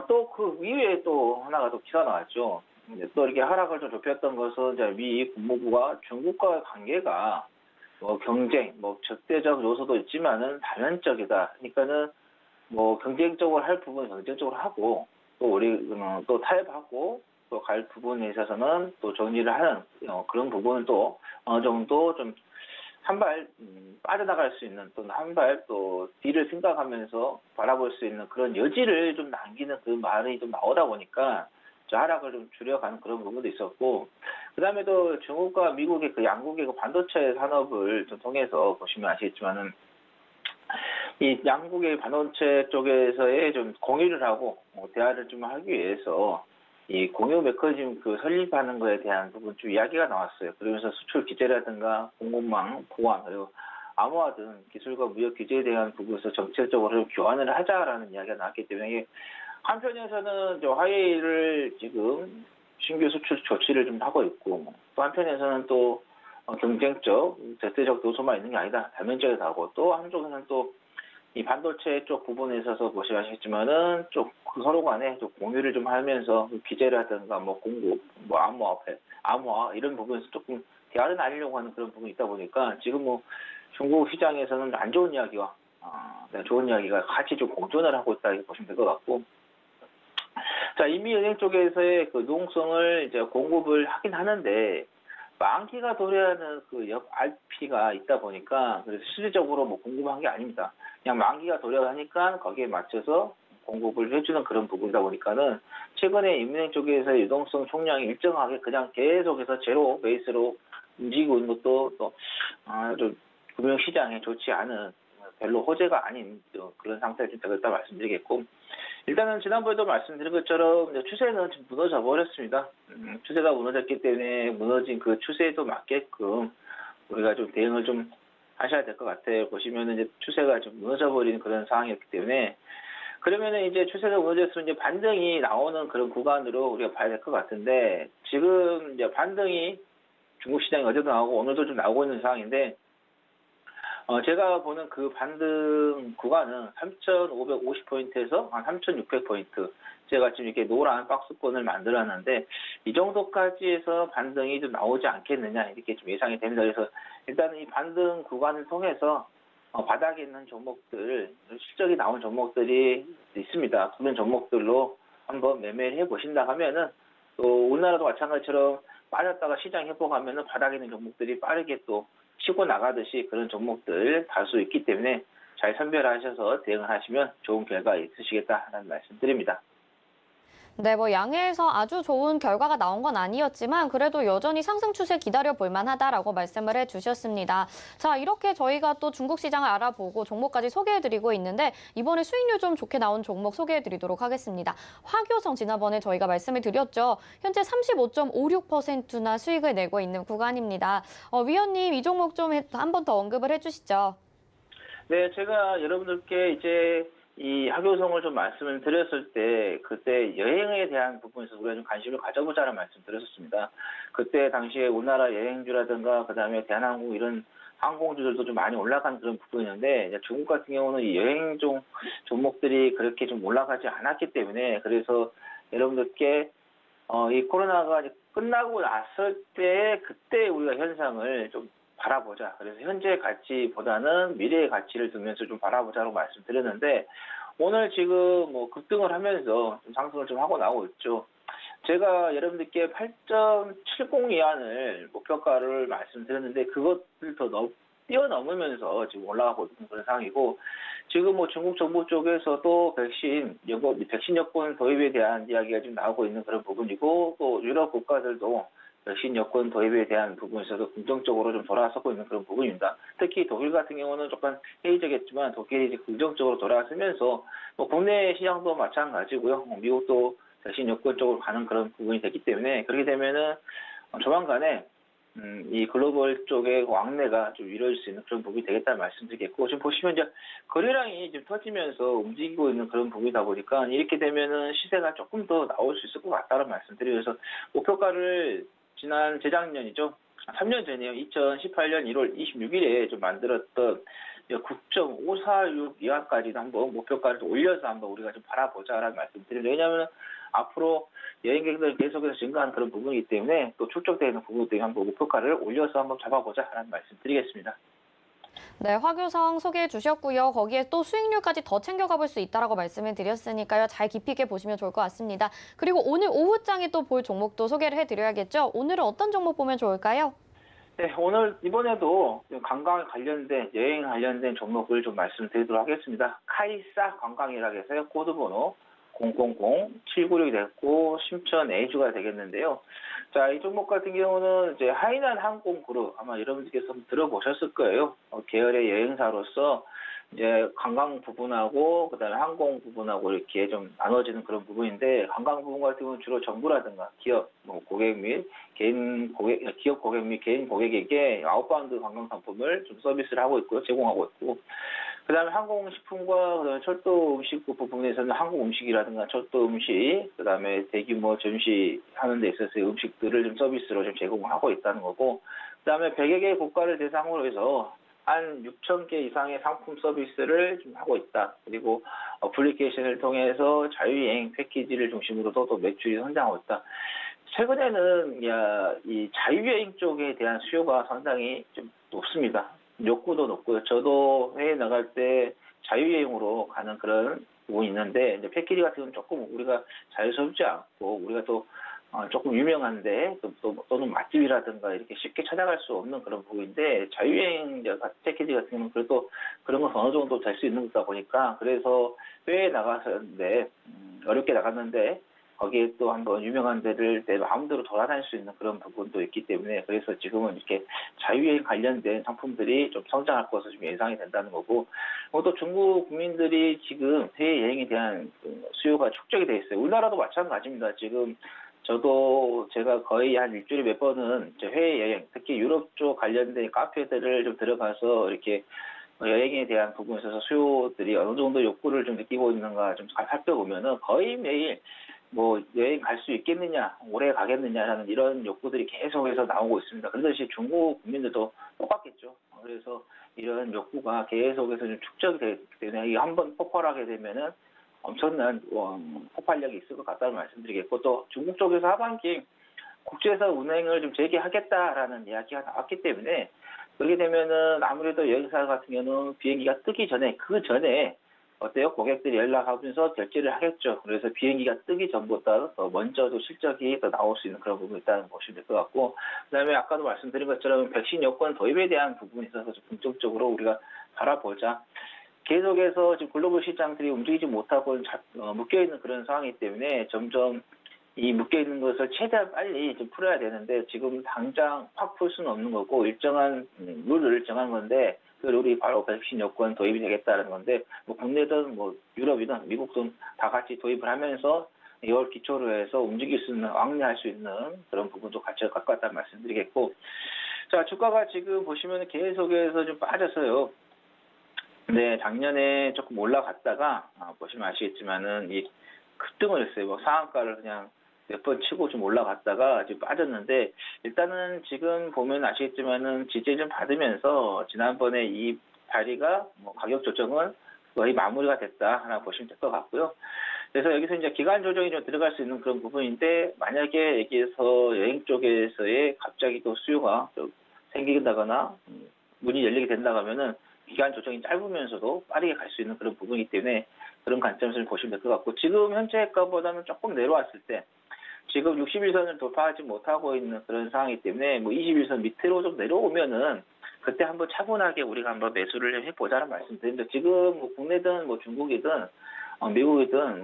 또 그 이후에 또 하나가 또 기사 나왔죠. 또 이렇게 하락을 좀 좁혔던 것은 이제 미 국무부가 중국과의 관계가 경쟁, 적대적 요소도 있지만은 다면적이다. 그러니까는 경쟁적으로 할 부분은 경쟁적으로 하고, 또 우리 또 타협하고 또 갈 부분에 있어서는 또 정리를 하는 그런 부분은 또 어느 정도 좀 한 발 빠져나갈 수 있는, 또 한 발 또 뒤를 생각하면서 바라볼 수 있는 그런 여지를 좀 남기는 그 말이 좀 나오다 보니까 하락을 좀 줄여가는 그런 부분도 있었고, 그 다음에도 중국과 미국의 그 양국의 그 반도체 산업을 좀 통해서 보시면 아시겠지만은, 이 양국의 반도체 쪽에서의 좀 공유를 하고, 대화를 좀 하기 위해서 이 공유 메커니즘 그 설립하는 거에 대한 부분 좀 이야기가 나왔어요. 그러면서 수출 규제라든가 공급망 보완, 그리고 암호화 등 기술과 무역 규제에 대한 부분에서 정책적으로 교환을 하자라는 이야기가 나왔기 때문에, 한편에서는 화웨이를 지금 신규 수출 조치를 좀 하고 있고, 또 한편에서는 또 경쟁적, 절대적 요소만 있는 게 아니다, 다면적이다 하고, 또 한쪽에서는 또 이 반도체 쪽 부분에 있어서 보시면 아시겠지만은 그 서로 간에 좀 공유를 좀 하면서 규제라든가 공급, 암호화 이런 부분에서 조금 대화를 나누려고 하는 그런 부분이 있다 보니까 지금 중국 시장에서는 안 좋은 이야기와 좋은 이야기가 같이 좀 공존을 하고 있다 이렇게 보시면 될 것 같고, 자, 인민은행 쪽에서의 그 노동성을 이제 공급을 하긴 하는데, 만기가 도래하는 그 역 RP가 있다 보니까, 그래서 실질적으로 공급한 게 아닙니다. 그냥 만기가 도래하니까 거기에 맞춰서 공급을 해주는 그런 부분이다 보니까는, 최근에 인민은행 쪽에서의 유동성 총량이 일정하게 그냥 계속해서 제로 베이스로 움직이고 있는 것도 또, 좀 금융시장에 좋지 않은, 별로 호재가 아닌 그런 상태를 좀 되겠다 말씀드리겠고, 일단은 지난번에도 말씀드린 것처럼 추세는 좀 무너져 버렸습니다. 추세가 무너졌기 때문에 무너진 그 추세에도 맞게끔 우리가 좀 대응을 좀 하셔야 될 것 같아요. 보시면은 이제 추세가 좀 무너져 버리는 그런 상황이었기 때문에, 그러면은 이제 추세가 무너져서 이제 반등이 나오는 그런 구간으로 우리가 봐야 될 것 같은데, 지금 이제 반등이 중국 시장이 어제도 나오고 오늘도 좀 나오고 있는 상황인데, 제가 보는 그 반등 구간은 3,550포인트에서 한 3,600포인트. 제가 지금 이렇게 노란 박스권을 만들었는데, 이 정도까지 해서 반등이 좀 나오지 않겠느냐, 이렇게 좀 예상이 됩니다. 그래서 일단은 이 반등 구간을 통해서 바닥에 있는 종목들, 실적이 나온 종목들이 있습니다. 그런 종목들로 한번 매매를 해보신다 하면은, 또 우리나라도 마찬가지처럼 빠졌다가 시장 회복하면은 바닥에 있는 종목들이 빠르게 또 치고 나가듯이 그런 종목들 다수 있기 때문에 잘 선별하셔서 대응을 하시면 좋은 결과 있으시겠다라는 말씀 드립니다. 네, 양해에서 아주 좋은 결과가 나온 건 아니었지만 그래도 여전히 상승 추세 기다려 볼 만하다라고 말씀을 해주셨습니다. 자, 이렇게 저희가 또 중국 시장을 알아보고 종목까지 소개해드리고 있는데 이번에 수익률 좀 좋게 나온 종목 소개해드리도록 하겠습니다. 화교성 지난번에 저희가 말씀을 드렸죠. 현재 35.56%나 수익을 내고 있는 구간입니다. 위원님, 이 종목 좀 한 번 더 언급을 해주시죠. 네, 제가 여러분들께 이제 이 하교성을 좀 말씀을 드렸을 때, 그때 여행에 대한 부분에서 우리가 좀 관심을 가져보자는 말씀 드렸었습니다. 그때 당시에 우리나라 여행주라든가, 그 다음에 대한항공 이런 항공주들도 좀 많이 올라간 그런 부분이었는데, 이제 중국 같은 경우는 이 여행 종목들이 그렇게 좀 올라가지 않았기 때문에, 그래서 여러분들께, 이 코로나가 끝나고 났을 때, 그때 우리가 현상을 좀 바라보자. 그래서 현재 가치보다는 미래의 가치를 두면서 좀 바라보자고 말씀드렸는데, 오늘 지금 급등을 하면서 좀 상승을 좀 하고 나오고 있죠. 제가 여러분들께 8.70 위안을 목표가를 말씀드렸는데, 그것을 더 뛰어넘으면서 지금 올라가고 있는 그런 상황이고, 지금 중국 정부 쪽에서도 백신 여권 도입에 대한 이야기가 지금 나오고 있는 그런 부분이고, 또 유럽 국가들도 백신 여권 도입에 대한 부분에서도 긍정적으로 좀 돌아서고 있는 그런 부분입니다. 특히 독일 같은 경우는 조금 회의적이었지만 독일이 이제 긍정적으로 돌아서면서 국내 시장도 마찬가지고요. 미국도 백신 여권 쪽으로 가는 그런 부분이 됐기 때문에, 그렇게 되면은 조만간에 이 글로벌 쪽의 왕래가 좀 이루어질 수 있는 그런 부분이 되겠다는 말씀드리겠고, 지금 보시면 이제 거래량이 지금 터지면서 움직이고 있는 그런 부분이다 보니까 이렇게 되면은 시세가 조금 더 나올 수 있을 것 같다는 말씀드리면서, 목표가를 재작년이죠. 3년 전이에요. 2018년 1월 26일에 좀 만들었던 9.546 이하까지도 한번 목표가를 올려서 한번 우리가 좀 바라보자라는 말씀드립니다. 왜냐하면 앞으로 여행객들이 계속해서 증가하는 그런 부분이기 때문에, 또 축적되는 부분 때문에 한번 목표가를 올려서 한번 잡아보자라는 말씀드리겠습니다. 네, 화교성 소개해 주셨고요. 거기에 또 수익률까지 더 챙겨가 볼 수 있다라고 말씀을 드렸으니까요. 잘 깊이 있게 보시면 좋을 것 같습니다. 그리고 오늘 오후장에 또 볼 종목도 소개를 해드려야겠죠. 오늘은 어떤 종목 보면 좋을까요? 네, 오늘 이번에도 관광 관련된, 여행 관련된 종목을 좀 말씀드리도록 하겠습니다. 카이사 관광이라고 해서요. 코드번호 000796이 됐고, 심천 A주가 되겠는데요. 자, 이 종목 같은 경우는 이제 하이난 항공 그룹, 아마 여러분들께서 들어보셨을 거예요. 계열의 여행사로서 이제 관광 부분하고 그다음에 항공 부분하고 이렇게 좀 나눠지는 그런 부분인데, 관광 부분 같은 경우는 주로 정부라든가 기업 고객 및 기업 고객 및 개인 고객에게 아웃바운드 관광 상품을 좀 서비스를 하고 있고요, 제공하고 있고, 그다음에 항공식품과 그다음에 철도 음식 부분에서는 항공 음식이라든가 철도 음식, 그다음에 대규모 전시하는 데 있어서의 음식들을 좀 서비스로 좀 제공하고 있다는 거고, 그다음에 100여 개 국가를 대상으로 해서 한 6,000개 이상의 상품 서비스를 좀 하고 있다. 그리고 어플리케이션을 통해서 자유여행 패키지를 중심으로도 또 매출이 성장하고 있다. 최근에는 이 자유여행 쪽에 대한 수요가 상당히 좀 높습니다. 욕구도 높고요. 저도 해외 나갈 때 자유여행으로 가는 그런 부분이 있는데, 이제 패키지 같은 경우는 조금 우리가 자유스럽지 않고, 우리가 또 조금 유명한데 또는 맛집이라든가 이렇게 쉽게 찾아갈 수 없는 그런 부분인데, 자유여행 패키지 같은 경우는 그래도 그런 건 어느 정도 될 수 있는 거다 보니까, 그래서 해외에 나갔는데 어렵게 나갔는데 거기에 또 한번 유명한 데를 내 마음대로 돌아다닐 수 있는 그런 부분도 있기 때문에, 그래서 지금은 이렇게 자유여행 관련된 상품들이 좀 성장할 것으로 좀 예상이 된다는 거고, 또 중국 국민들이 지금 해외여행에 대한 수요가 축적이 돼 있어요. 우리나라도 마찬가지입니다. 지금 제가 거의 한 일주일에 몇 번은 해외여행, 특히 유럽 쪽 관련된 카페들을 좀 들어가서 이렇게 여행에 대한 부분에 있어서 수요들이 어느 정도 욕구를 좀 느끼고 있는가 좀 살펴보면은 거의 매일 뭐 여행 갈 수 있겠느냐, 오래 가겠느냐라는 이런 욕구들이 계속해서 나오고 있습니다. 그러듯이 중국 국민들도 똑같겠죠. 그래서 이런 욕구가 계속해서 좀 축적이 되면 이 한번 폭발하게 되면은 엄청난 폭발력이 있을 것 같다는 말씀드리겠고, 또 중국 쪽에서 하반기 국제선 운행을 좀 재개하겠다라는 이야기가 나왔기 때문에 그렇게 되면은 아무래도 여행사 같은 경우는 비행기가 뜨기 전에 그 전에 어때요? 고객들이 연락하면서 결제를 하겠죠. 그래서 비행기가 뜨기 전보다 더 먼저도 실적이 더 나올 수 있는 그런 부분이 있다는 보시면 될 것 같고, 그다음에 아까도 말씀드린 것처럼 백신 여권 도입에 대한 부분에 있어서 좀 긍정적으로 우리가 바라보자. 계속해서 지금 글로벌 시장들이 움직이지 못하고 묶여있는 그런 상황이기 때문에 점점 이 묶여있는 것을 최대한 빨리 좀 풀어야 되는데 지금 당장 확 풀 수는 없는 거고 일정한 룰을 정한 건데 그 룰이 바로 백신 여권 도입이 되겠다는 건데 뭐 국내든 뭐 유럽이든 미국든 다 같이 도입을 하면서 이걸 기초로 해서 움직일 수 있는 왕래할 수 있는 그런 부분도 같이 갖고 왔다는 말씀드리겠고, 자 주가가 지금 보시면 계속해서 좀 빠졌어요. 네, 작년에 조금 올라갔다가 보시면 아시겠지만은 이 급등을 했어요. 뭐 상한가를 그냥 몇 번 치고 좀 올라갔다가 지금 빠졌는데 일단은 지금 보면 아시겠지만은 지지를 좀 받으면서 지난번에 이 다리가 뭐 가격 조정은 거의 마무리가 됐다 하나 보시면 될 것 같고요. 그래서 여기서 이제 기간 조정이 좀 들어갈 수 있는 그런 부분인데 만약에 여기에서 여행 쪽에서의 갑자기 또 수요가 좀 생긴다거나 문이 열리게 된다 하면은 기간 조정이 짧으면서도 빠르게 갈 수 있는 그런 부분이기 때문에 그런 관점에서 보시면 될 것 같고, 지금 현재가보다는 조금 내려왔을 때 지금 60일선을 돌파하지 못하고 있는 그런 상황이기 때문에 뭐 21선 밑으로 좀 내려오면은 그때 한번 차분하게 우리가 한번 매수를 해보자는 말씀드립니다. 지금 뭐 국내든 뭐 중국이든 미국이든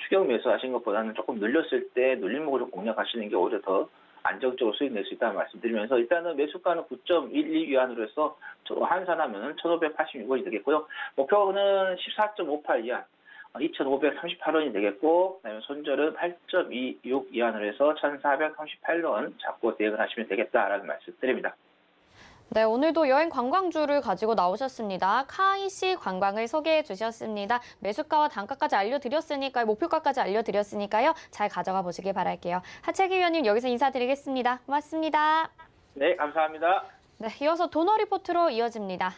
추격 매수하신 것보다는 조금 늘렸을 때 눌림목을 공략하시는 게 오히려 더 안정적으로 수익 낼 수 있다는 말씀드리면서 일단은 매수가는 9.12 위안으로 해서 환산하면 1,586원이 되겠고요. 목표는 14.58 위안, 2,538원이 되겠고, 그다음에 손절은 8.26 위안으로 해서 1,438원 잡고 대응을 하시면 되겠다라는 말씀드립니다. 네, 오늘도 여행 관광주를 가지고 나오셨습니다. 카이시 관광을 소개해 주셨습니다. 매수가와 단가까지 알려드렸으니까요. 목표가까지 알려드렸으니까요. 잘 가져가 보시길 바랄게요. 하채기 위원님 여기서 인사드리겠습니다. 고맙습니다. 네, 감사합니다. 네, 이어서 도너 리포트로 이어집니다.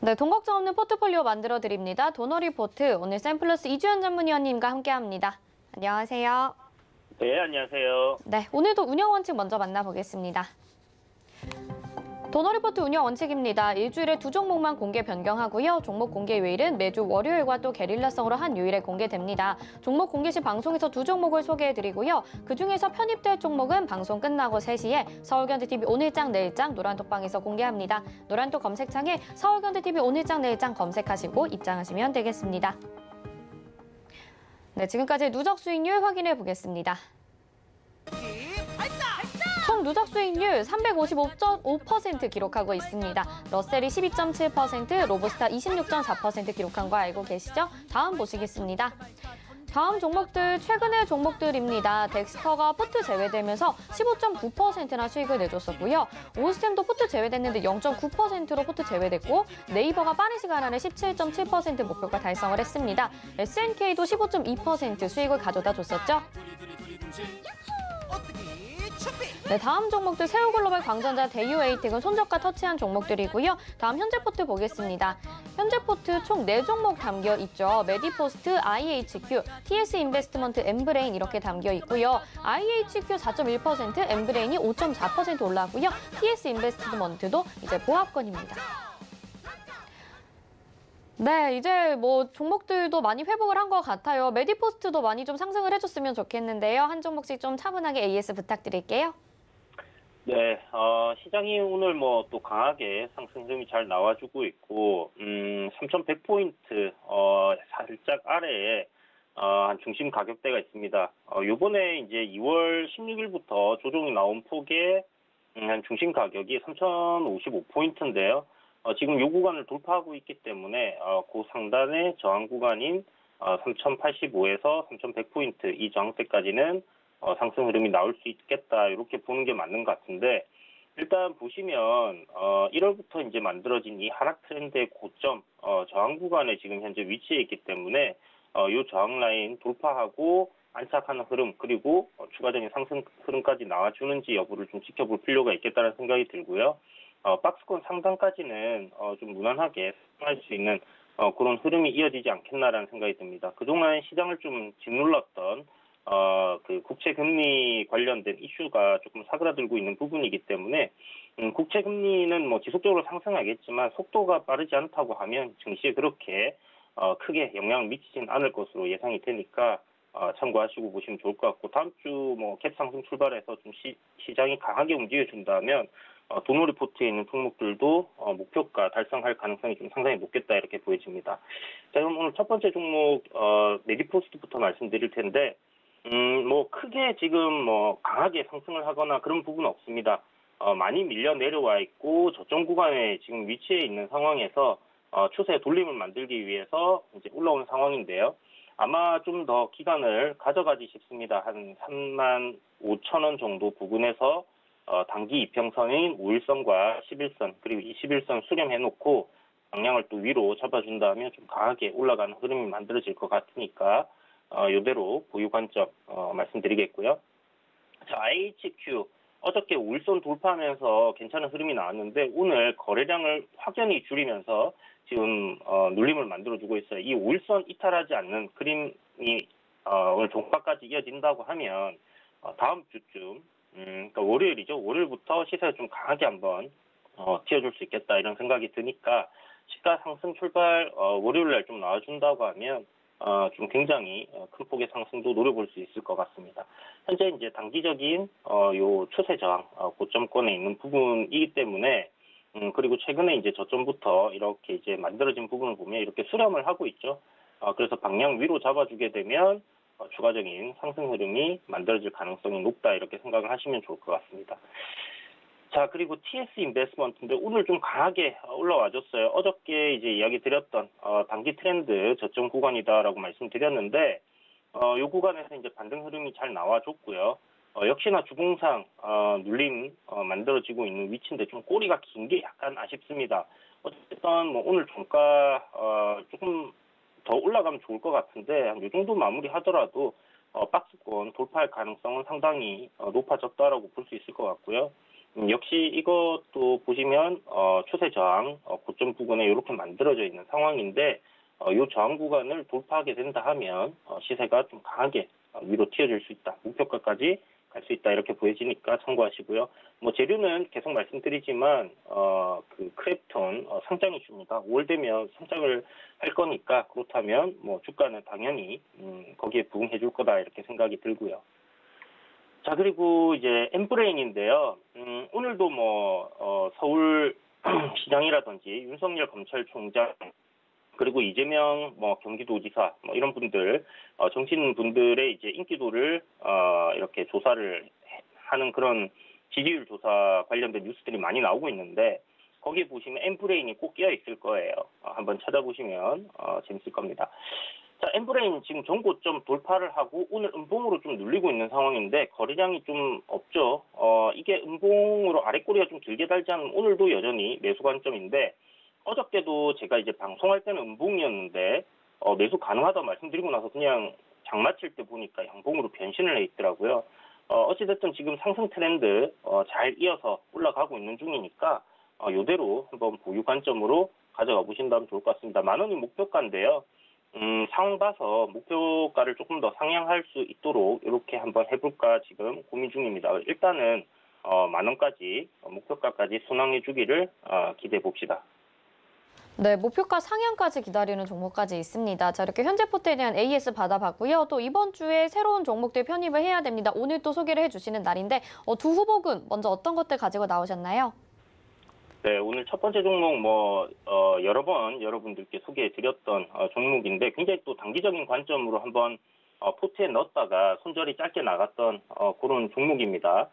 네, 돈 걱정 없는 포트폴리오 만들어 드립니다. 도너 리포트, 오늘 샘플러스 이주연 전문위원님과 함께합니다. 안녕하세요. 네, 안녕하세요. 네, 오늘도 운영 원칙 먼저 만나보겠습니다. 도너 리포트 운영 원칙입니다. 일주일에 2종목만 공개 변경하고요. 종목 공개 요일은 매주 월요일과 또 게릴라성으로 한 요일에 공개됩니다. 종목 공개 시 방송에서 2종목을 소개해드리고요. 그중에서 편입될 종목은 방송 끝나고 3시에 서울경제TV 오늘장 내일장 노란톡방에서 공개합니다. 노란톡 검색창에 서울경제TV 오늘장 내일장 검색하시고 입장하시면 되겠습니다. 네, 지금까지 누적 수익률 확인해 보겠습니다. 총 누적 수익률 355.5% 기록하고 있습니다. 러셀이 12.7%, 로브스타 26.4% 기록한 거 알고 계시죠? 다음 보시겠습니다. 다음 종목들, 최근의 종목들입니다. 덱스터가 포트 제외되면서 15.9%나 수익을 내줬었고요. 오스템도 포트 제외됐는데 0.9%로 포트 제외됐고, 네이버가 빠른 시간 안에 17.7% 목표가 달성을 했습니다. SNK도 15.2% 수익을 가져다 줬었죠. 네, 다음 종목들 세우글로벌, 광전자, 대유에이텍은 손절가 터치한 종목들이고요. 다음 현재 포트 보겠습니다. 현재 포트 총 4종목 담겨 있죠. 메디포스트, IHQ, TS인베스트먼트, 엠브레인 이렇게 담겨 있고요. IHQ 4.1%, 엠브레인이 5.4% 올라가고요. TS인베스트먼트도 이제 보합권입니다. 네, 이제 뭐 종목들도 많이 회복을 한 것 같아요. 메디포스트도 많이 좀 상승을 해줬으면 좋겠는데요. 한 종목씩 좀 차분하게 AS 부탁드릴게요. 네, 시장이 오늘 뭐 또 강하게 상승 흐름이 잘 나와주고 있고, 3,100포인트, 살짝 아래에, 한 중심 가격대가 있습니다. 요번에 이제 2월 16일부터 조정이 나온 폭의 한 중심 가격이 3,055포인트인데요. 지금 요 구간을 돌파하고 있기 때문에 그 상단의 저항 구간인 3085에서 3100포인트 이 저항대까지는 상승 흐름이 나올 수 있겠다 이렇게 보는 게 맞는 것 같은데 일단 보시면 1월부터 이제 만들어진 이 하락 트렌드의 고점 저항 구간에 지금 현재 위치해 있기 때문에 이 저항 라인 돌파하고 안착하는 흐름 그리고 추가적인 상승 흐름까지 나와주는지 여부를 좀 지켜볼 필요가 있겠다는 생각이 들고요. 박스권 상단까지는 좀 무난하게 할 수 있는 그런 흐름이 이어지지 않겠나라는 생각이 듭니다. 그동안 시장을 좀 짓눌렀던 그 국채 금리 관련된 이슈가 조금 사그라들고 있는 부분이기 때문에 국채 금리는 뭐 지속적으로 상승하겠지만 속도가 빠르지 않다고 하면 증시에 그렇게 크게 영향을 미치진 않을 것으로 예상이 되니까 참고하시고 보시면 좋을 것 같고 다음 주 뭐 갭 상승 출발해서 좀 시장이 강하게 움직여준다면 도노 리포트에 있는 종목들도 목표가 달성할 가능성이 좀 상당히 높겠다 이렇게 보여집니다. 자, 그럼 오늘 첫 번째 종목 메디포스트부터 말씀드릴 텐데 뭐 크게 지금 뭐 강하게 상승을 하거나 그런 부분은 없습니다. 많이 밀려 내려와 있고 저점 구간에 지금 위치해 있는 상황에서 추세 돌림을 만들기 위해서 이제 올라오는 상황인데요. 아마 좀 더 기간을 가져가지 싶습니다. 한 35,000원 정도 부근에서 단기 이평선인 5일선과 11선 그리고 21선 수렴해놓고 방향을 또 위로 잡아준다면 좀 강하게 올라가는 흐름이 만들어질 것 같으니까 이대로 보유 관점 말씀드리겠고요. 자, IHQ 어저께 5일선 돌파하면서 괜찮은 흐름이 나왔는데 오늘 거래량을 확연히 줄이면서 지금 눌림을 만들어주고 있어요. 이 5일선 이탈하지 않는 그림이 오늘 종가까지 이어진다고 하면 다음 주쯤 그러니까 월요일이죠. 월요일부터 시세가 좀 강하게 한번 튀어줄 수 있겠다 이런 생각이 드니까 시가 상승 출발 월요일날 좀 나와준다고 하면 좀 굉장히 큰 폭의 상승도 노려볼 수 있을 것 같습니다. 현재 이제 단기적인 요 추세 저항 고점권에 있는 부분이기 때문에 그리고 최근에 이제 저점부터 이렇게 이제 만들어진 부분을 보면 이렇게 수렴을 하고 있죠. 그래서 방향 위로 잡아주게 되면 추가적인 상승 흐름이 만들어질 가능성이 높다 이렇게 생각을 하시면 좋을 것 같습니다. 자, 그리고 TS 인베스트먼트인데 오늘 좀 강하게 올라와줬어요. 어저께 이제 이야기 드렸던 단기 트렌드 저점 구간이다라고 말씀드렸는데 이 구간에서 이제 반등 흐름이 잘 나와줬고요. 역시나 주봉상 눌림 만들어지고 있는 위치인데 좀 꼬리가 긴 게 약간 아쉽습니다. 어쨌든 뭐 오늘 종가 조금 더 올라가면 좋을 것 같은데 이 정도 마무리하더라도 박스권 돌파할 가능성은 상당히 높아졌다라고 볼 수 있을 것 같고요. 역시 이것도 보시면 추세 저항 고점 부근에 이렇게 만들어져 있는 상황인데 이 저항 구간을 돌파하게 된다 하면 시세가 좀 강하게 위로 튀어질 수 있다. 목표가까지 갈 수 있다 이렇게 보여지니까 참고하시고요. 뭐 재료는 계속 말씀드리지만 그 크랩톤 상장 이슈입니다. 5월 되면 상장을 할 거니까 그렇다면 뭐 주가는 당연히 거기에 부응해 줄 거다 이렇게 생각이 들고요. 자, 그리고 이제 엠브레인인데요. 오늘도 뭐 서울 시장이라든지 윤석열 검찰총장 그리고 이재명 뭐 경기도지사 뭐 이런 분들 정치인 분들의 이제 인기도를 이렇게 조사를 하는 그런 지지율 조사 관련된 뉴스들이 많이 나오고 있는데 거기에 보시면 엠브레인이 꼭 끼어 있을 거예요. 한번 찾아보시면 재밌을 겁니다. 자, 엠브레인 지금 전고점 돌파를 하고 오늘 음봉으로 좀 눌리고 있는 상황인데 거래량이 좀 없죠. 이게 음봉으로 아랫꼬리가 좀 길게 달지 않으면 오늘도 여전히 매수 관점인데 어저께도 제가 이제 방송할 때는 음봉이었는데 매수 가능하다고 말씀드리고 나서 그냥 장마칠 때 보니까 양봉으로 변신을 해 있더라고요. 어찌됐든 지금 상승 트렌드 잘 이어서 올라가고 있는 중이니까 이대로 한번 보유 관점으로 가져가 보신다면 좋을 것 같습니다. 10,000원이 목표가인데요. 상황 봐서 목표가를 조금 더 상향할 수 있도록 이렇게 한번 해볼까 지금 고민 중입니다. 일단은 10,000원까지 목표가까지 순항해 주기를 기대해 봅시다. 네, 목표가 상향까지 기다리는 종목까지 있습니다. 자, 이렇게 현재 포트에 대한 AS 받아봤고요. 또 이번 주에 새로운 종목들 편입을 해야 됩니다. 오늘 또 소개를 해주시는 날인데 두 후보군 먼저 어떤 것들 가지고 나오셨나요? 네, 오늘 첫 번째 종목 여러 번 여러분들께 소개해드렸던 종목인데 굉장히 또 단기적인 관점으로 한번 포트에 넣었다가 손절이 짧게 나갔던 그런 종목입니다.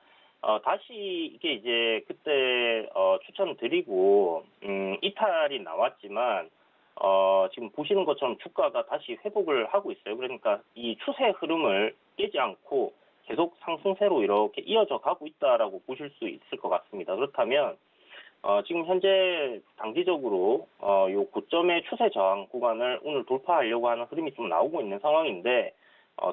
다시 이게 이제 그때 추천드리고 이탈이 나왔지만 지금 보시는 것처럼 주가가 다시 회복을 하고 있어요. 그러니까 이 추세 흐름을 깨지 않고 계속 상승세로 이렇게 이어져 가고 있다라고 보실 수 있을 것 같습니다. 그렇다면 지금 현재 단기적으로 요 고점의 추세 저항 구간을 오늘 돌파하려고 하는 흐름이 좀 나오고 있는 상황인데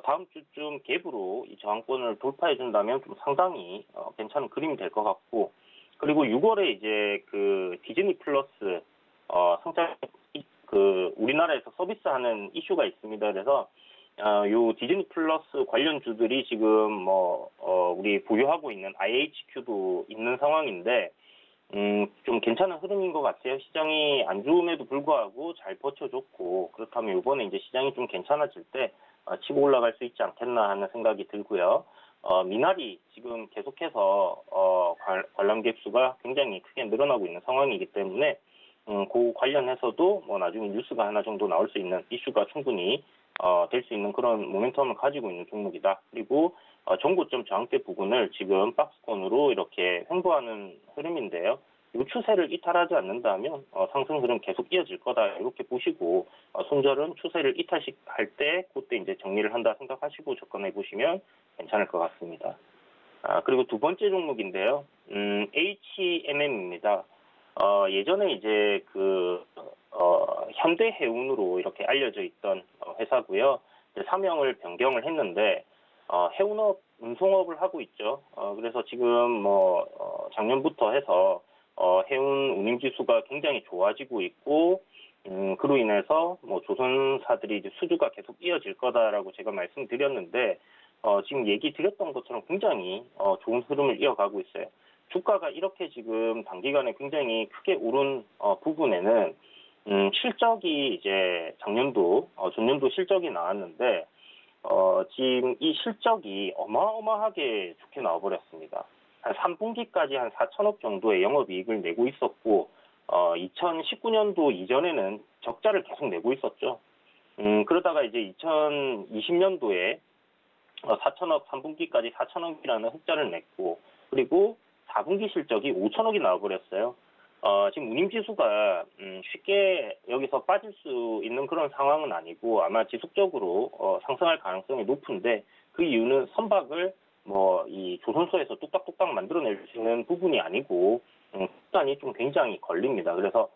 다음 주쯤 갭으로 이 저항권을 돌파해 준다면 좀 상당히 괜찮은 그림이 될 것 같고, 그리고 6월에 이제 그 디즈니 플러스 상장 우리나라에서 서비스하는 이슈가 있습니다. 그래서 요 디즈니 플러스 관련주들이 지금 우리 보유하고 있는 IHQ도 있는 상황인데 좀 괜찮은 흐름인 것 같아요. 시장이 안 좋음에도 불구하고 잘 버텨줬고, 그렇다면 이번에 이제 시장이 좀 괜찮아질 때 치고 올라갈 수 있지 않겠나 하는 생각이 들고요. 미나리 지금 계속해서 관람객 수가 굉장히 크게 늘어나고 있는 상황이기 때문에 그 관련해서도 나중에 뉴스가 하나 정도 나올 수 있는 이슈가 충분히 될 수 있는 그런 모멘텀을 가지고 있는 종목이다. 그리고 전고점 저항대 부근을 지금 박스권으로 이렇게 횡보하는 흐름인데요. 이 추세를 이탈하지 않는다면 상승 흐름 계속 이어질 거다 이렇게 보시고 손절은 추세를 이탈할 때 그때 이제 정리를 한다 생각하시고 접근해 보시면 괜찮을 것 같습니다. 그리고 두 번째 종목인데요. HMM입니다. 예전에 이제 현대해운으로 이렇게 알려져 있던 회사고요. 사명을 변경을 했는데 해운업, 운송업을 하고 있죠. 그래서 지금 작년부터 해서 해운 운임지수가 굉장히 좋아지고 있고, 그로 인해서 조선사들이 이제 수주가 계속 이어질 거다라고 제가 말씀드렸는데, 지금 얘기 드렸던 것처럼 굉장히 좋은 흐름을 이어가고 있어요. 주가가 이렇게 지금 단기간에 굉장히 크게 오른 부분에는 실적이 이제 전년도 실적이 나왔는데 지금 이 실적이 어마어마하게 좋게 나와버렸습니다. 한 3분기까지 한 4천억 정도의 영업이익을 내고 있었고 2019년도 이전에는 적자를 계속 내고 있었죠. 그러다가 이제 2020년도에 4천억 3분기까지 4천억이라는 흑자를 냈고, 그리고 4분기 실적이 5천억이 나와버렸어요. 지금 운임지수가 쉽게 여기서 빠질 수 있는 그런 상황은 아니고 아마 지속적으로 상승할 가능성이 높은데, 그 이유는 선박을 이 조선소에서 뚝딱뚝딱 만들어낼 수 있는 부분이 아니고 시간이 좀 굉장히 걸립니다. 그래서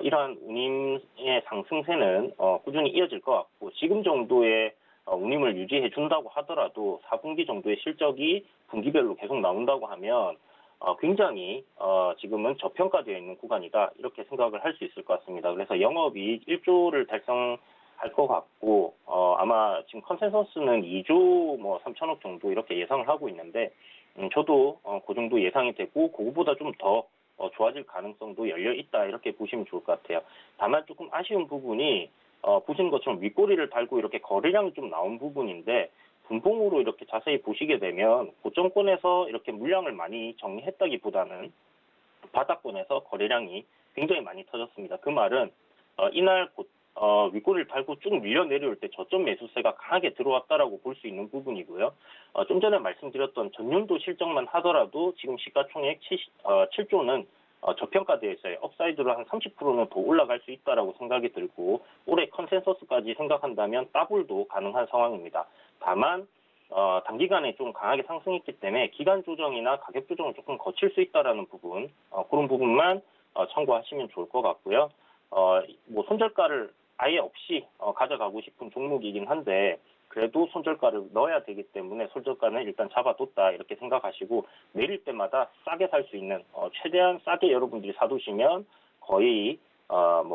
이러한 운임의 상승세는 꾸준히 이어질 것 같고, 지금 정도의 운임을 유지해 준다고 하더라도 4분기 정도의 실적이 분기별로 계속 나온다고 하면 굉장히 지금은 저평가되어 있는 구간이다 이렇게 생각을 할 수 있을 것 같습니다. 그래서 영업이익 1조를 달성할 것 같고 아마 지금 컨센서스는 2조 3천억 정도 이렇게 예상을 하고 있는데 저도 그 정도 예상이 되고 그거보다 좀 더 좋아질 가능성도 열려 있다 이렇게 보시면 좋을 것 같아요. 다만 조금 아쉬운 부분이 보시는 것처럼 윗꼬리를 달고 이렇게 거래량이 좀 나온 부분인데, 분봉으로 이렇게 자세히 보시게 되면 고점권에서 이렇게 물량을 많이 정리했다기보다는 바닥권에서 거래량이 굉장히 많이 터졌습니다. 그 말은 이날 윗꼬리를 달고 쭉 밀려 내려올 때 저점 매수세가 강하게 들어왔다라고 볼 수 있는 부분이고요. 좀 전에 말씀드렸던 전년도 실적만 하더라도 지금 시가총액 7조는 저평가되어 있어요. 업사이드로 한 30%는 더 올라갈 수 있다라고 생각이 들고, 올해 컨센서스까지 생각한다면 더블도 가능한 상황입니다. 다만 단기간에 좀 강하게 상승했기 때문에 기간 조정이나 가격 조정을 조금 거칠 수 있다라는 부분, 그런 부분만 참고하시면 좋을 것 같고요. 손절가를 아예 없이 가져가고 싶은 종목이긴 한데, 그래도 손절가를 넣어야 되기 때문에 손절가는 일단 잡아뒀다 이렇게 생각하시고, 내릴 때마다 싸게 살 수 있는 최대한 싸게 여러분들이 사두시면 거의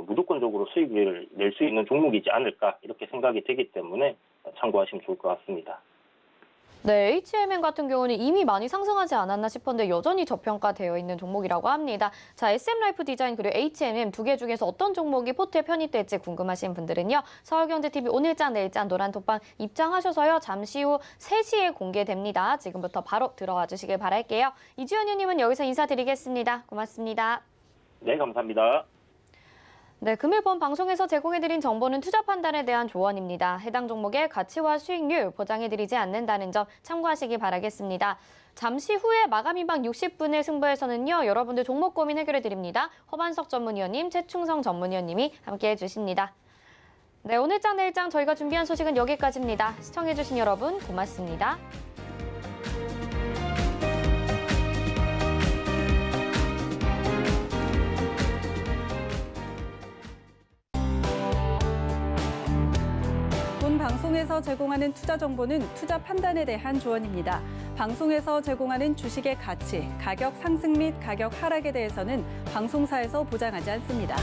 무조건적으로 수익을 낼 수 있는 종목이지 않을까 이렇게 생각이 되기 때문에 참고하시면 좋을 것 같습니다. 네, HMM 같은 경우는 이미 많이 상승하지 않았나 싶었는데 여전히 저평가되어 있는 종목이라고 합니다. 자, SM라이프디자인 그리고 HMM 두 개 중에서 어떤 종목이 포트에 편입될지 궁금하신 분들은요. 서울경제TV 오늘장 내일장 노란톡방 입장하셔서요. 잠시 후 3시에 공개됩니다. 지금부터 바로 들어와 주시길 바랄게요. 이주연 의원님은 여기서 인사드리겠습니다. 고맙습니다. 네, 감사합니다. 네, 금일 본 방송에서 제공해드린 정보는 투자 판단에 대한 조언입니다. 해당 종목의 가치와 수익률 보장해드리지 않는다는 점 참고하시기 바라겠습니다. 잠시 후에 마감인방 60분의 승부에서는요, 여러분들 종목 고민 해결해드립니다. 허반석 전문위원님, 최충성 전문위원님이 함께해 주십니다. 네, 오늘장 내일장 저희가 준비한 소식은 여기까지입니다. 시청해주신 여러분 고맙습니다. 본 방송에서 제공하는 투자 정보는 투자 판단에 대한 조언입니다. 방송에서 제공하는 주식의 가치, 가격 상승 및 가격 하락에 대해서는 방송사에서 보장하지 않습니다.